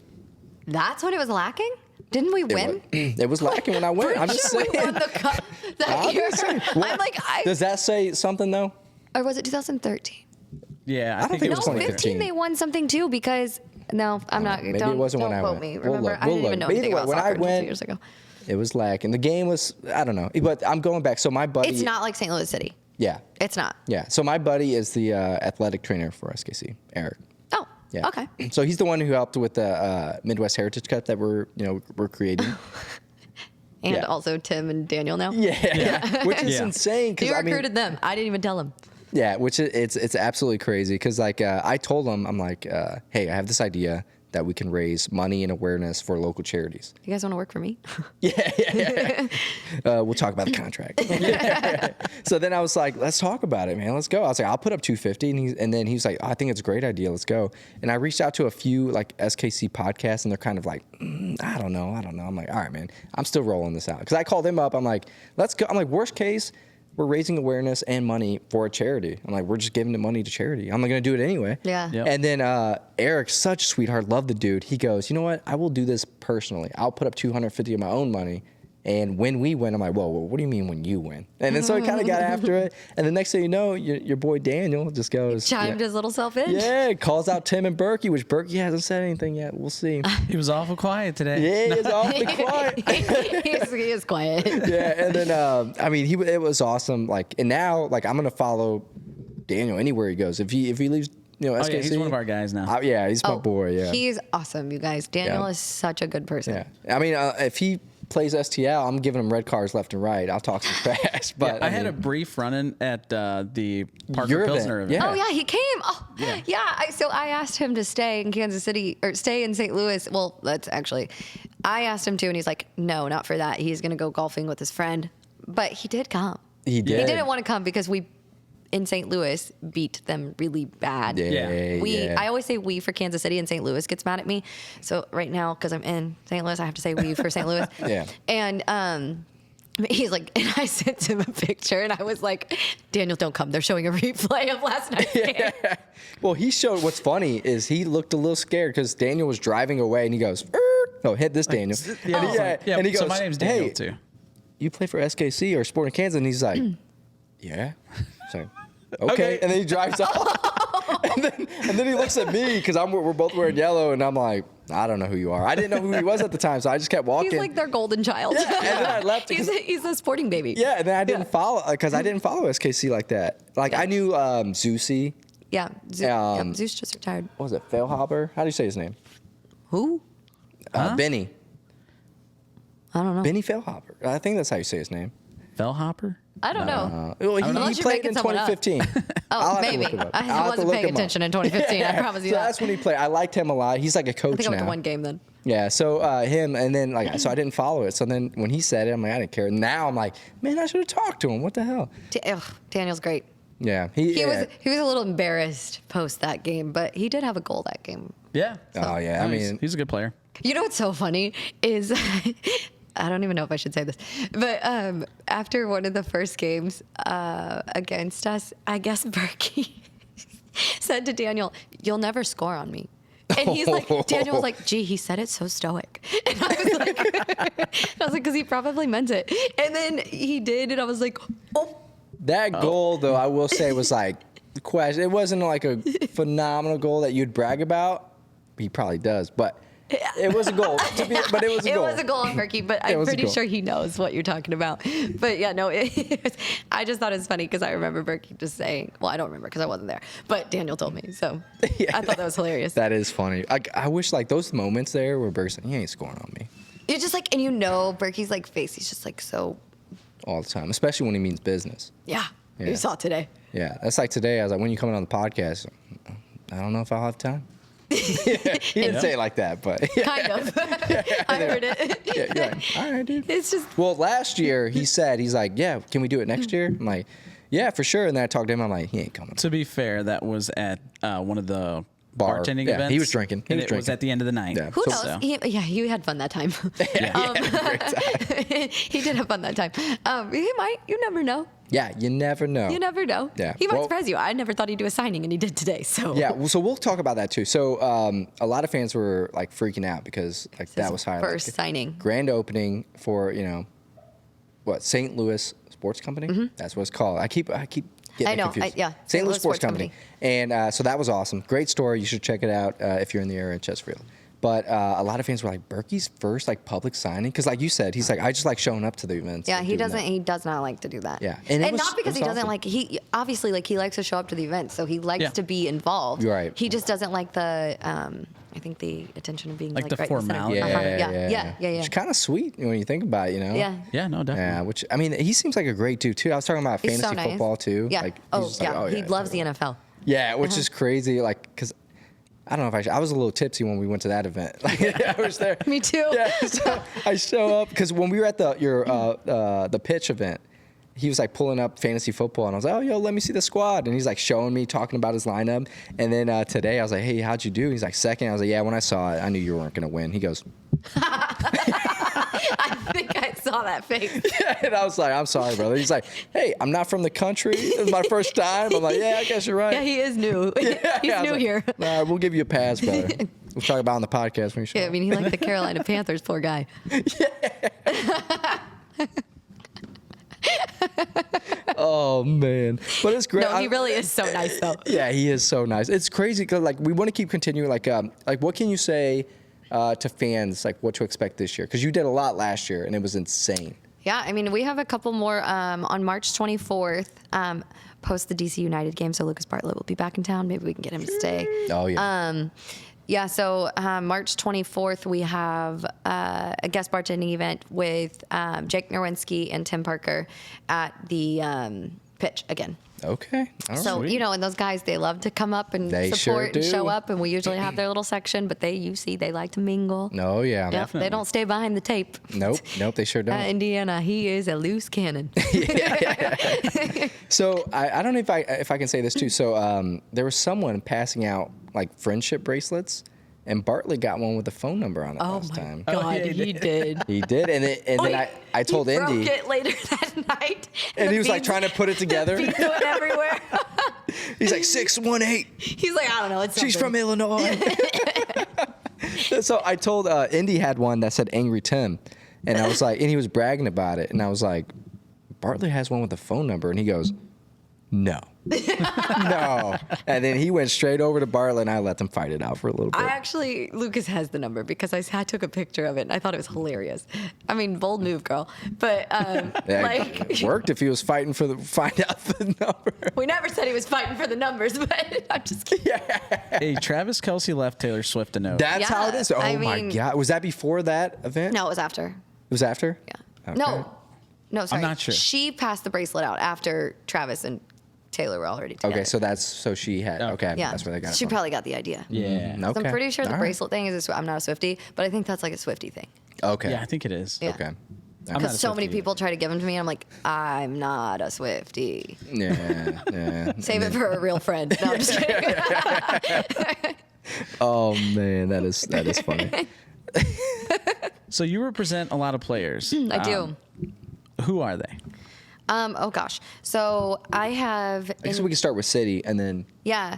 Speaker 2: That's when it was lacking? Didn't we win?
Speaker 1: It was lacking when I went. I'm just saying.
Speaker 2: We won the cup that
Speaker 1: I'm
Speaker 2: year.
Speaker 1: just saying.
Speaker 2: I'm like,
Speaker 1: Does that say something though?
Speaker 2: or was it 2013?
Speaker 3: Yeah,
Speaker 1: I don't think it was
Speaker 2: No,
Speaker 1: 2015.
Speaker 2: 15 they won something too because no, I'm not.
Speaker 1: Maybe
Speaker 2: don't,
Speaker 1: it wasn't
Speaker 2: don't
Speaker 1: when I
Speaker 2: quote
Speaker 1: went.
Speaker 2: me.
Speaker 1: We'll
Speaker 2: Remember,
Speaker 1: look,
Speaker 2: I
Speaker 1: we'll
Speaker 2: didn't even
Speaker 1: look.
Speaker 2: know
Speaker 1: But
Speaker 2: anything
Speaker 1: either way,
Speaker 2: about
Speaker 1: when I
Speaker 2: soccer until
Speaker 1: went-
Speaker 2: 2 years ago.
Speaker 1: It was lacking. The game was, I don't know. But I'm going back. So my buddy.
Speaker 2: It's not like St. Louis City.
Speaker 1: Yeah.
Speaker 2: It's not.
Speaker 1: Yeah. So my buddy is the athletic trainer for SKC, Eric.
Speaker 2: Oh,
Speaker 1: Yeah.
Speaker 2: okay.
Speaker 1: So he's the one who helped with the Midwest Heritage Cup that we're creating.
Speaker 2: And
Speaker 1: Yeah.
Speaker 2: also Tim and Daniel now.
Speaker 1: Yeah. Which is
Speaker 3: Yeah.
Speaker 1: insane. 'Cause,
Speaker 2: You
Speaker 1: I mean,
Speaker 2: recruited them. I didn't even tell them.
Speaker 1: yeah, which it's absolutely crazy because like I told him, I'm like, hey, I have this idea that we can raise money and awareness for local charities.
Speaker 2: You guys want to work for me?
Speaker 1: Yeah. We'll talk about the contract. So then I was like, let's talk about it, man. Let's go. I was like, I'll put up 250, and then he's like, oh, I think it's a great idea. Let's go. And I reached out to a few like SKC podcasts, and they're kind of like, I don't know. I'm like, all right, man. I'm still rolling this out because I called him up. I'm like, let's go. I'm like, worst case, we're raising awareness and money for a charity. I'm like, we're just giving the money to charity. I'm not going to do it anyway.
Speaker 2: Yeah.
Speaker 3: Yep.
Speaker 1: And then Eric, such a sweetheart, love the dude. He goes, you know what? I will do this personally. I'll put up 250 of my own money. And when we win, I'm like, whoa, what do you mean when you win? And then so he kind of got after it. And the next thing you know, your boy Daniel just goes.
Speaker 2: Chimed his little self in.
Speaker 1: Yeah, calls out Tim and Berkey, which Berkey hasn't said anything yet. We'll see.
Speaker 3: He was awful quiet today.
Speaker 1: Yeah, he's awfully quiet.
Speaker 2: he is quiet.
Speaker 1: Yeah, and then I mean, it was awesome. Like, and now, like, I'm gonna follow Daniel anywhere he goes. If he leaves, SKC.
Speaker 3: Oh, yeah, he's one of our guys now.
Speaker 1: Yeah, he's my boy. Yeah,
Speaker 2: He's awesome, you guys. Daniel
Speaker 1: Yeah.
Speaker 2: is such a good person.
Speaker 1: yeah. I mean, if he plays STL, I'm giving him red cards left and right. I'll talk some trash. But
Speaker 3: I had a brief run-in at the Parker
Speaker 1: Your event,
Speaker 3: Pilsner event.
Speaker 1: yeah.
Speaker 2: Oh yeah, he came. Oh yeah. So I asked him to stay in Kansas City or stay in St. Louis. Well, that's actually, I asked him to, and he's like, no, not for that. He's gonna go golfing with his friend. But he did come.
Speaker 1: He did.
Speaker 2: He didn't want to come because we in St. Louis beat them really bad.
Speaker 3: Yeah.
Speaker 2: I always say we for Kansas City, and St. Louis gets mad at me. So right now, because I'm in St. Louis, I have to say we for St. Louis.
Speaker 1: Yeah.
Speaker 2: And he's like, and I sent him a picture, and I was like, Daniel, don't come. They're showing a replay of last night's game.
Speaker 1: Well, he showed. What's funny is he looked a little scared because Daniel was driving away, and he goes, "No, hit this, Daniel."
Speaker 3: Yeah,
Speaker 1: And he goes,
Speaker 3: so my name's Daniel
Speaker 1: "Hey,
Speaker 3: too.
Speaker 1: you play for SKC or Sporting Kansas?" And he's like, "Yeah." So, okay. And then he drives off. and then he looks at me because we're both wearing yellow, and I'm like, I don't know who you are. I didn't know who he was at the time, so I just kept walking.
Speaker 2: He's like their golden child.
Speaker 1: Yeah, and then I left because-
Speaker 2: he's a sporting baby.
Speaker 1: Yeah, and then I didn't follow because I didn't follow SKC like that. Like I knew Zeusy.
Speaker 2: Yeah. Zeus just retired.
Speaker 1: What was it? Failhaber? How do you say his name?
Speaker 2: Who?
Speaker 1: Benny.
Speaker 2: I don't know.
Speaker 1: Benny Failhaber. I think that's how you say his name.
Speaker 3: Bellhopper?
Speaker 2: I don't know.
Speaker 1: Well,
Speaker 2: Unless
Speaker 1: he
Speaker 2: you're
Speaker 1: played
Speaker 2: making
Speaker 1: in
Speaker 2: someone up.
Speaker 1: 2015. I'll
Speaker 2: Oh,
Speaker 1: have to
Speaker 2: maybe.
Speaker 1: look him up. I'll
Speaker 2: I
Speaker 1: have to
Speaker 2: wasn't
Speaker 1: look
Speaker 2: paying
Speaker 1: him up.
Speaker 2: attention in 2015. I promise you
Speaker 1: So
Speaker 2: that.
Speaker 1: that's when he played. I liked him a lot. He's like a coach
Speaker 2: I think I went
Speaker 1: now.
Speaker 2: to one game then.
Speaker 1: Yeah, so him, and then so I didn't follow it. So then when he said it, I'm like, I didn't care. Now I'm like, man, I should have talked to him. What the hell?
Speaker 2: Daniel's great.
Speaker 1: Yeah,
Speaker 2: He was a little embarrassed post that game, but he did have a goal that game.
Speaker 3: Yeah.
Speaker 1: Oh yeah, I mean,
Speaker 3: he's a good player.
Speaker 2: You know what's so funny is I don't even know if I should say this, but after one of the first games against us, I guess Berkey said to Daniel, "You'll never score on me." And he's like, Daniel was like, gee, he said it so stoic. And I was like, because he probably meant it. And then he did, and I was like, oh.
Speaker 1: that goal though, I will say was like question. It wasn't like a phenomenal goal that you'd brag about. He probably does, but it was a goal. But it was a goal.
Speaker 2: It was a goal on Berkey, but I'm pretty sure he knows what you're talking about. But yeah, no, I just thought it was funny because I remember Berkey just saying, well, I don't remember because I wasn't there, but Daniel told me. So
Speaker 1: Yeah,
Speaker 2: I thought that was hilarious.
Speaker 1: That is funny. I wish like those moments there where Berkey's like, he ain't scoring on me
Speaker 2: You're just like, and you know, Berkey's like face, he's just like so.
Speaker 1: all the time, especially when he means business.
Speaker 2: Yeah,
Speaker 1: Yeah.
Speaker 2: you saw it today.
Speaker 1: Yeah, that's like today. I was like, when you coming on the podcast? I don't know if I'll have time. He didn't say it like that, but
Speaker 2: Kind of. I heard it.
Speaker 1: yeah, you're like, all right, dude.
Speaker 2: It's just
Speaker 1: Well, last year he's like, yeah, can we do it next year? I'm like, yeah, for sure. And then I talked to him. I'm like, he ain't coming.
Speaker 3: To be fair, that was at one of the bartending
Speaker 1: Yeah,
Speaker 3: events.
Speaker 1: he was drinking.
Speaker 3: And it was at the end of the night.
Speaker 1: Yeah.
Speaker 2: who knows?
Speaker 3: So-
Speaker 2: He had fun that time. He did have fun that time. He might. You never know.
Speaker 1: Yeah, you never know.
Speaker 2: You never know.
Speaker 1: Yeah.
Speaker 2: He might
Speaker 1: Well-
Speaker 2: surprise you. I never thought he'd do a signing, and he did today. So
Speaker 1: Yeah, well, so we'll talk about that too. So a lot of fans were like freaking out because like that was highlighted.
Speaker 2: first signing.
Speaker 1: Grand opening for St. Louis Sports Company. That's what it's called. I keep getting
Speaker 2: I know,
Speaker 1: confused.
Speaker 2: yeah,
Speaker 1: St. Louis Sports Company. And so that was awesome. Great story. You should check it out if you're in the area in Chesterfield. But a lot of fans were like, Berkey's first like public signing, because like you said, he's like, I just like showing up to the events.
Speaker 2: Yeah,
Speaker 1: and
Speaker 2: he
Speaker 1: doing
Speaker 2: doesn't.
Speaker 1: that.
Speaker 2: He does not like to do that.
Speaker 1: Yeah.
Speaker 2: and,
Speaker 1: And it was-
Speaker 2: not because
Speaker 1: it
Speaker 2: he
Speaker 1: was
Speaker 2: doesn't
Speaker 1: awesome.
Speaker 2: like. He obviously like he likes to show up to the events, so he likes
Speaker 3: Yeah.
Speaker 2: to be involved.
Speaker 1: You're right.
Speaker 2: He just doesn't like the. I think the attention of being
Speaker 3: Like
Speaker 2: like
Speaker 3: the
Speaker 2: right in center.
Speaker 3: formality.
Speaker 2: Yeah.
Speaker 1: It's kind of sweet when you think about it,
Speaker 2: Yeah.
Speaker 3: Yeah, no, definitely.
Speaker 1: Yeah, which I mean, he seems like a great dude too. I was talking about
Speaker 2: He's
Speaker 1: fantasy
Speaker 2: so nice.
Speaker 1: football too.
Speaker 2: Yeah.
Speaker 1: Like, he's
Speaker 2: oh,
Speaker 1: just like,
Speaker 2: yeah. He loves the NFL.
Speaker 1: Yeah, which is crazy. Like, cause I don't know if I was a little tipsy when we went to that event. Like, I was there.
Speaker 2: Me too.
Speaker 1: Yeah, so I show up because when we were at the pitch event, he was like pulling up fantasy football, and I was like, "Oh, yo, let me see the squad." And he's like showing me, talking about his lineup. And then today, I was like, "Hey, how'd you do?" He's like, "Second." I was like, "Yeah." When I saw it, I knew you weren't gonna win. He goes,
Speaker 2: I think I saw that face.
Speaker 1: yeah, and I was like, "I'm sorry, brother." He's like, "Hey, I'm not from the country. This is my first time." I'm like, "Yeah, I guess you're right."
Speaker 2: Yeah, he is new.
Speaker 1: Yeah,
Speaker 2: He's
Speaker 1: I was
Speaker 2: new
Speaker 1: like,
Speaker 2: here.
Speaker 1: Nah, we'll give you a pass, brother. We'll talk about it on the podcast when you show
Speaker 2: Yeah, I
Speaker 1: up.
Speaker 2: mean, he liked the Carolina Panthers. Poor guy.
Speaker 1: Oh man, but it's great.
Speaker 2: No, he really is so nice though.
Speaker 1: Yeah, he is so nice. It's crazy because like we want to keep continuing. Like what can you say to fans like what to expect this year? Because you did a lot last year and it was insane.
Speaker 2: Yeah, I mean, we have a couple more on March 24th. Post the DC United game, so Lucas Bartlett will be back in town. Maybe we can get him to stay.
Speaker 1: Oh yeah.
Speaker 2: Yeah, so March 24th, we have a guest bartending event with Jake Nowinski and Tim Parker at the pitch again.
Speaker 1: Okay. All
Speaker 2: So,
Speaker 1: right.
Speaker 2: you know, and those guys, they love to come up and
Speaker 1: They sure
Speaker 2: support and
Speaker 1: do.
Speaker 2: show up, and we usually have their little section, but they like to mingle.
Speaker 1: No, yeah.
Speaker 2: Yep, they don't stay behind the tape.
Speaker 1: Nope. They sure don't.
Speaker 2: Indiana, he is a loose cannon.
Speaker 1: So I don't know if I can say this too. So there was someone passing out like friendship bracelets, and Bartlett got one with a phone number on it
Speaker 2: Oh
Speaker 1: last
Speaker 2: my
Speaker 1: time.
Speaker 2: God,
Speaker 3: yeah,
Speaker 2: he did.
Speaker 1: He did, and then I told
Speaker 2: he
Speaker 1: Indy,
Speaker 2: broke it later that night.
Speaker 1: and
Speaker 2: the
Speaker 1: he was like
Speaker 2: beads-
Speaker 1: trying to put it together.
Speaker 2: the beads went everywhere.
Speaker 1: He's like 618.
Speaker 2: He's like, I don't know. It's
Speaker 1: She's from
Speaker 2: something.
Speaker 1: Illinois. So I told Indy had one that said Angry Tim, and I was like, and he was bragging about it, and I was like, Bartlett has one with a phone number, and he goes, no. No. And then he went straight over to Bartlett, and I let them fight it out for a little bit.
Speaker 2: Lucas has the number because I took a picture of it and I thought it was hilarious. I mean, bold move, girl. But
Speaker 1: It worked if he was fighting find out the number.
Speaker 2: we never said he was fighting for the numbers, but I'm just kidding.
Speaker 3: Hey, Travis Kelce left Taylor Swift a note.
Speaker 1: That's how it
Speaker 2: Yeah,
Speaker 1: is. Oh
Speaker 2: I
Speaker 1: my
Speaker 2: mean-
Speaker 1: God. Was that before that event?
Speaker 2: No, it was after.
Speaker 1: It was after?
Speaker 2: Yeah.
Speaker 1: Okay.
Speaker 2: No, sorry.
Speaker 3: not sure.
Speaker 2: She passed the bracelet out after Travis and Taylor were already together.
Speaker 1: Okay, so she had. Okay,
Speaker 2: yeah,
Speaker 1: that's where they got it
Speaker 2: she
Speaker 1: from.
Speaker 2: probably got the idea.
Speaker 3: Yeah.
Speaker 1: Okay.
Speaker 2: I'm pretty sure the
Speaker 1: All right.
Speaker 2: bracelet thing is. I'm not a Swiftie, but I think that's like a Swiftie thing.
Speaker 1: Okay.
Speaker 3: Yeah, I think it is.
Speaker 2: Yeah.
Speaker 1: Okay.
Speaker 3: I'm not
Speaker 2: Because
Speaker 3: a
Speaker 2: so many
Speaker 3: Swiftie.
Speaker 2: people try to give them to me, and I'm like, I'm not a Swiftie.
Speaker 1: Yeah.
Speaker 2: Save it for a real friend. No, I'm just kidding.
Speaker 1: Oh man, that is funny.
Speaker 3: So you represent a lot of players.
Speaker 2: I do.
Speaker 3: Who are they?
Speaker 2: Oh gosh. So I have.
Speaker 1: I guess we can start with City and then.
Speaker 2: Yeah.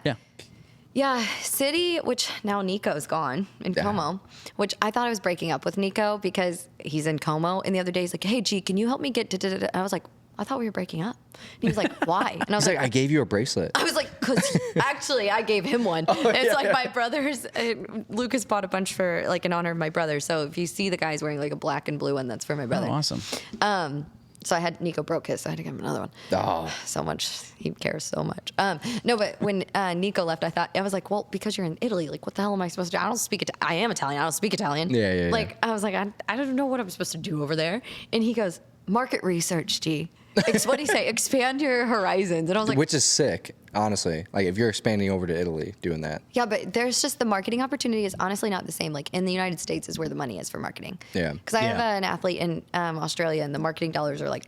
Speaker 2: Yeah, City, which now Nico's gone in
Speaker 1: Yeah.
Speaker 2: Como, which I thought I was breaking up with Nico because he's in Como. And the other day he's like, hey, G, can you help me get And I was like, I thought we were breaking up. And he was like, why? And I was
Speaker 1: He's like, I gave you a bracelet.
Speaker 2: I was like, because actually I gave him one. It's like my brother's. Lucas bought a bunch for like in honor of my brother. So if you see the guys wearing like a black and blue one, that's for my brother.
Speaker 3: Oh, awesome.
Speaker 2: So I had Nico broke his, so I had to give him another one.
Speaker 1: Oh.
Speaker 2: So much. He cares so much. No, but when Nico left, I was like, well, because you're in Italy, like, what the hell am I supposed to do? I don't speak I am Italian. I don't speak Italian.
Speaker 1: Yeah.
Speaker 2: Like, I was like, I don't know what I'm supposed to do over there. And he goes, market research, G. What do you say? Expand your horizons. And I was like,
Speaker 1: Which is sick, honestly. Like if you're expanding over to Italy, doing that.
Speaker 2: yeah, but there's just the marketing opportunity is honestly not the same. Like in the United States is where the money is for marketing.
Speaker 1: Yeah.
Speaker 2: Because I have
Speaker 3: Yeah.
Speaker 2: an athlete in Australia, and the marketing dollars are like,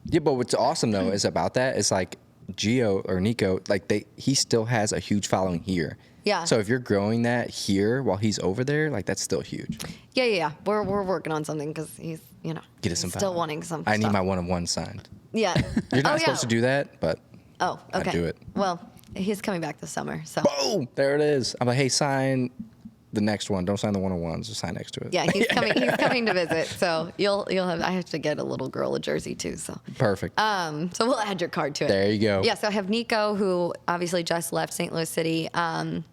Speaker 1: Yeah, but what's awesome though is about that is like Gio or Nico, like he still has a huge following here.
Speaker 2: Yeah.
Speaker 1: So if you're growing that here while he's over there, like that's still huge.
Speaker 2: yeah. We're working on something because he's
Speaker 1: Get us
Speaker 2: he's
Speaker 1: some.
Speaker 2: still
Speaker 1: following.
Speaker 2: wanting some.
Speaker 1: I need
Speaker 2: stuff.
Speaker 1: my 1-on-1 signed.
Speaker 2: Yeah.
Speaker 1: You're not
Speaker 2: Oh,
Speaker 1: supposed to do that, but
Speaker 2: Oh, okay.
Speaker 1: I'd do it.
Speaker 2: Well, he's coming back this summer, so.
Speaker 1: boom, there it is. I'm like, hey, sign the next one. Don't sign the 1-on-1s. Just sign next to it.
Speaker 2: Yeah, he's coming. He's coming to visit, so you'll have. I have to get a little girl a jersey too, so.
Speaker 1: Perfect.
Speaker 2: So we'll add your card to it.
Speaker 1: There you go.
Speaker 2: Yeah, so I have Nico, who obviously just left St. Louis City, and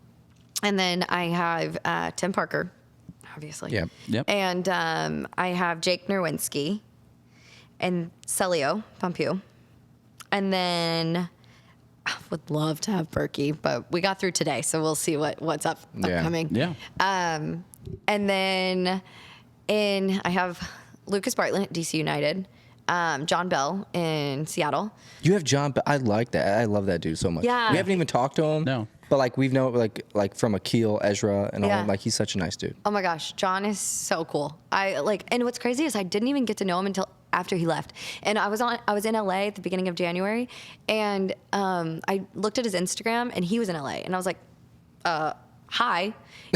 Speaker 2: then I have Tim Parker, obviously.
Speaker 3: Yep.
Speaker 2: And I have Jake Nerwinski, and Celio Pompeu, and then I would love to have Berkey, but we got through today, so we'll see what's upcoming.
Speaker 3: Yeah.
Speaker 2: And then I have Lucas Bartlett, DC United, John Bell in Seattle.
Speaker 1: You have John. I like that. I love that dude so much.
Speaker 2: Yeah.
Speaker 1: We haven't even talked to him.
Speaker 3: No.
Speaker 1: But like we've known like from Akil, Ezra, and all.
Speaker 2: Yeah.
Speaker 1: Like he's such a nice dude.
Speaker 2: Oh my gosh, John is so cool. And what's crazy is I didn't even get to know him until after he left. And I was in LA at the beginning of January, and I looked at his Instagram, and he was in LA, and I was like, hi.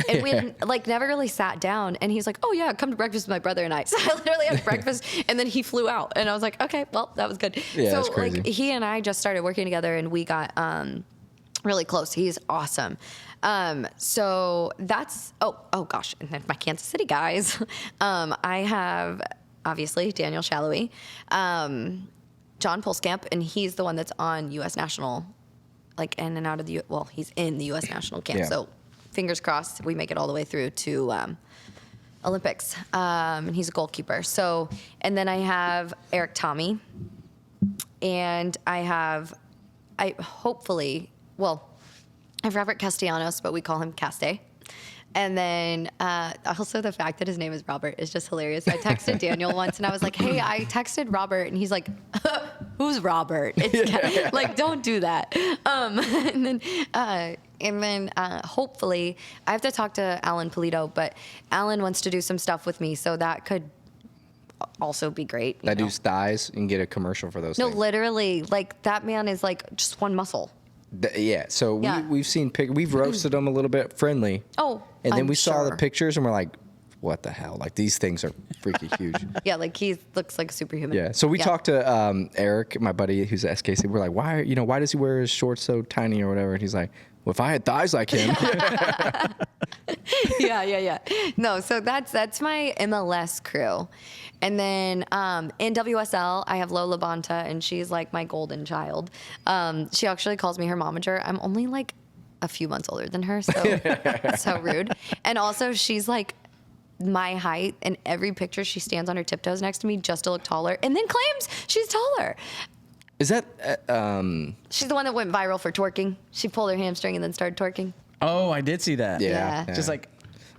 Speaker 2: And we had never really sat down, and he's like, oh yeah, come to breakfast with my brother and I. So I literally had breakfast, and then he flew out, and I was like, okay, well, that was good.
Speaker 1: Yeah,
Speaker 2: so
Speaker 1: that's crazy.
Speaker 2: he and I just started working together, and we got really close. He's awesome. So that's oh gosh, and then my Kansas City guys. I have obviously Daniel Shallowy, John Polskamp, and he's the one that's on U.S. National, like in and out of the he's in the U.S. National camp.
Speaker 1: Yeah.
Speaker 2: So fingers crossed we make it all the way through to Olympics. And he's a goalkeeper. So, and then I have Eric Tommy, and I have Robert Castellanos, but we call him Caste. And then also the fact that his name is Robert is just hilarious. I texted Daniel once, and I was like, hey, I texted Robert, and he's like, who's Robert? It's like, don't do that. And then hopefully I have to talk to Alan Polito, but Alan wants to do some stuff with me, so that could also be great.
Speaker 1: That dude's thighs. You can get a commercial for those.
Speaker 2: No,
Speaker 1: things.
Speaker 2: literally, like that man is like just one muscle.
Speaker 1: Yeah. So
Speaker 2: Yeah.
Speaker 1: we've seen we've roasted him a little bit, friendly.
Speaker 2: Oh,
Speaker 1: And then
Speaker 2: I'm
Speaker 1: we saw the
Speaker 2: sure.
Speaker 1: pictures, and we're like, what the hell? Like these things are freaky huge.
Speaker 2: Yeah, like he looks like a superhuman.
Speaker 1: Yeah. So we talked to Eric, my buddy, who's at SKC. We're like, why does he wear his shorts so tiny or whatever? And he's like, well, if I had thighs like him.
Speaker 2: Yeah. No, so that's my MLS crew. And then in WSL, I have Lola Bonta, and she's like my golden child. She actually calls me her momager. I'm only like a few months older than her, so so rude. And also, she's like my height. In every picture, she stands on her tiptoes next to me just to look taller, and then claims she's taller.
Speaker 1: Is that
Speaker 2: She's the one that went viral for twerking. She pulled her hamstring and then started twerking.
Speaker 3: Oh, I did see that.
Speaker 1: Yeah.
Speaker 3: Just like,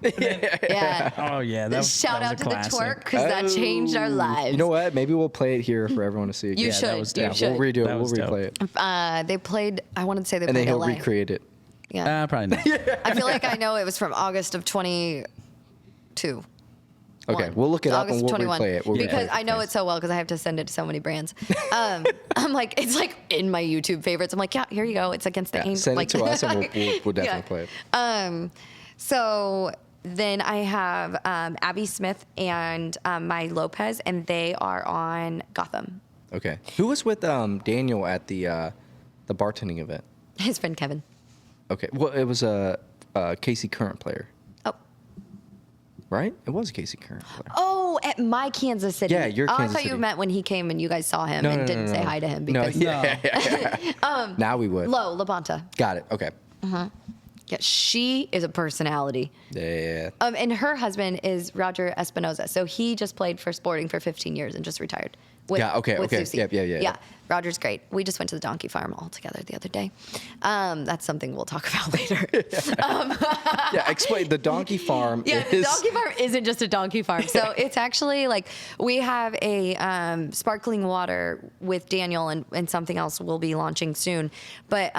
Speaker 2: Yeah.
Speaker 3: oh yeah, that was
Speaker 2: Shout
Speaker 3: that
Speaker 2: out
Speaker 3: was
Speaker 2: to
Speaker 3: a
Speaker 2: the
Speaker 3: classic.
Speaker 2: twerk, because that changed our lives.
Speaker 1: You know what? Maybe we'll play it here for everyone to see.
Speaker 2: You
Speaker 1: again.
Speaker 2: should.
Speaker 3: that was
Speaker 2: You
Speaker 3: dope.
Speaker 2: should.
Speaker 1: We'll redo it.
Speaker 3: That
Speaker 1: We'll
Speaker 3: was dope.
Speaker 1: replay it.
Speaker 2: They played. I wanted to say they
Speaker 1: And then
Speaker 2: played
Speaker 1: he'll
Speaker 2: LA.
Speaker 1: recreate it.
Speaker 2: Yeah.
Speaker 3: Probably not.
Speaker 2: I feel like I know it was from August of 22.
Speaker 1: Okay,
Speaker 2: One.
Speaker 1: we'll look it up
Speaker 2: August
Speaker 1: and we'll
Speaker 2: 21.
Speaker 1: replay it. We'll
Speaker 2: because
Speaker 1: replay it.
Speaker 2: I know it so well because I have to send it to so many brands. I'm like, it's like in my YouTube favorites. I'm like, yeah, here you go. It's against the
Speaker 1: Yeah,
Speaker 2: Angels.
Speaker 1: send
Speaker 2: like,
Speaker 1: it to us and we'll definitely
Speaker 2: Yeah.
Speaker 1: play it.
Speaker 2: So then I have Abby Smith and Mai Lopez, and they are on Gotham.
Speaker 1: Okay. Who was with Daniel at the bartending event?
Speaker 2: His friend Kevin.
Speaker 1: Okay. Well, it was a Casey Current player,
Speaker 2: Oh.
Speaker 1: right? It was a Casey Current player.
Speaker 2: Oh, at my Kansas City.
Speaker 1: Yeah, your
Speaker 2: I
Speaker 1: Kansas
Speaker 2: thought you
Speaker 1: City.
Speaker 2: meant when he came and you guys saw him and didn't say hi to him
Speaker 1: No,
Speaker 2: because
Speaker 1: yeah. Now we would.
Speaker 2: Lo Labonta.
Speaker 1: Got it. Okay.
Speaker 2: Yeah, she is a personality.
Speaker 1: Yeah.
Speaker 2: And her husband is Roger Espinoza. So he just played for Sporting for 15 years and just retired.
Speaker 1: Okay.
Speaker 2: Susie.
Speaker 1: Yeah.
Speaker 2: Yeah, Roger's great. We just went to the donkey farm all together the other day. That's something we'll talk about later.
Speaker 1: Yeah, explain. The donkey farm
Speaker 2: Yeah,
Speaker 1: is...
Speaker 2: the donkey farm isn't just a donkey farm. So it's actually like we have a sparkling water with Daniel and something else we'll be launching soon. But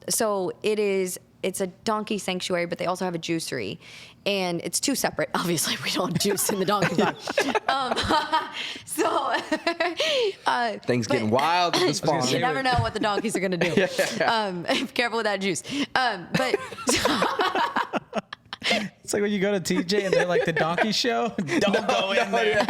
Speaker 2: so it's a donkey sanctuary, but they also have a juicery. And it's two separate. Obviously, we don't juice in the donkey farm.
Speaker 1: Things getting wild at this farm.
Speaker 2: You never know what the donkeys are going to do. Be careful with that juice. But
Speaker 3: It's like when you go to TJ and they're like the donkey show. Don't go in there.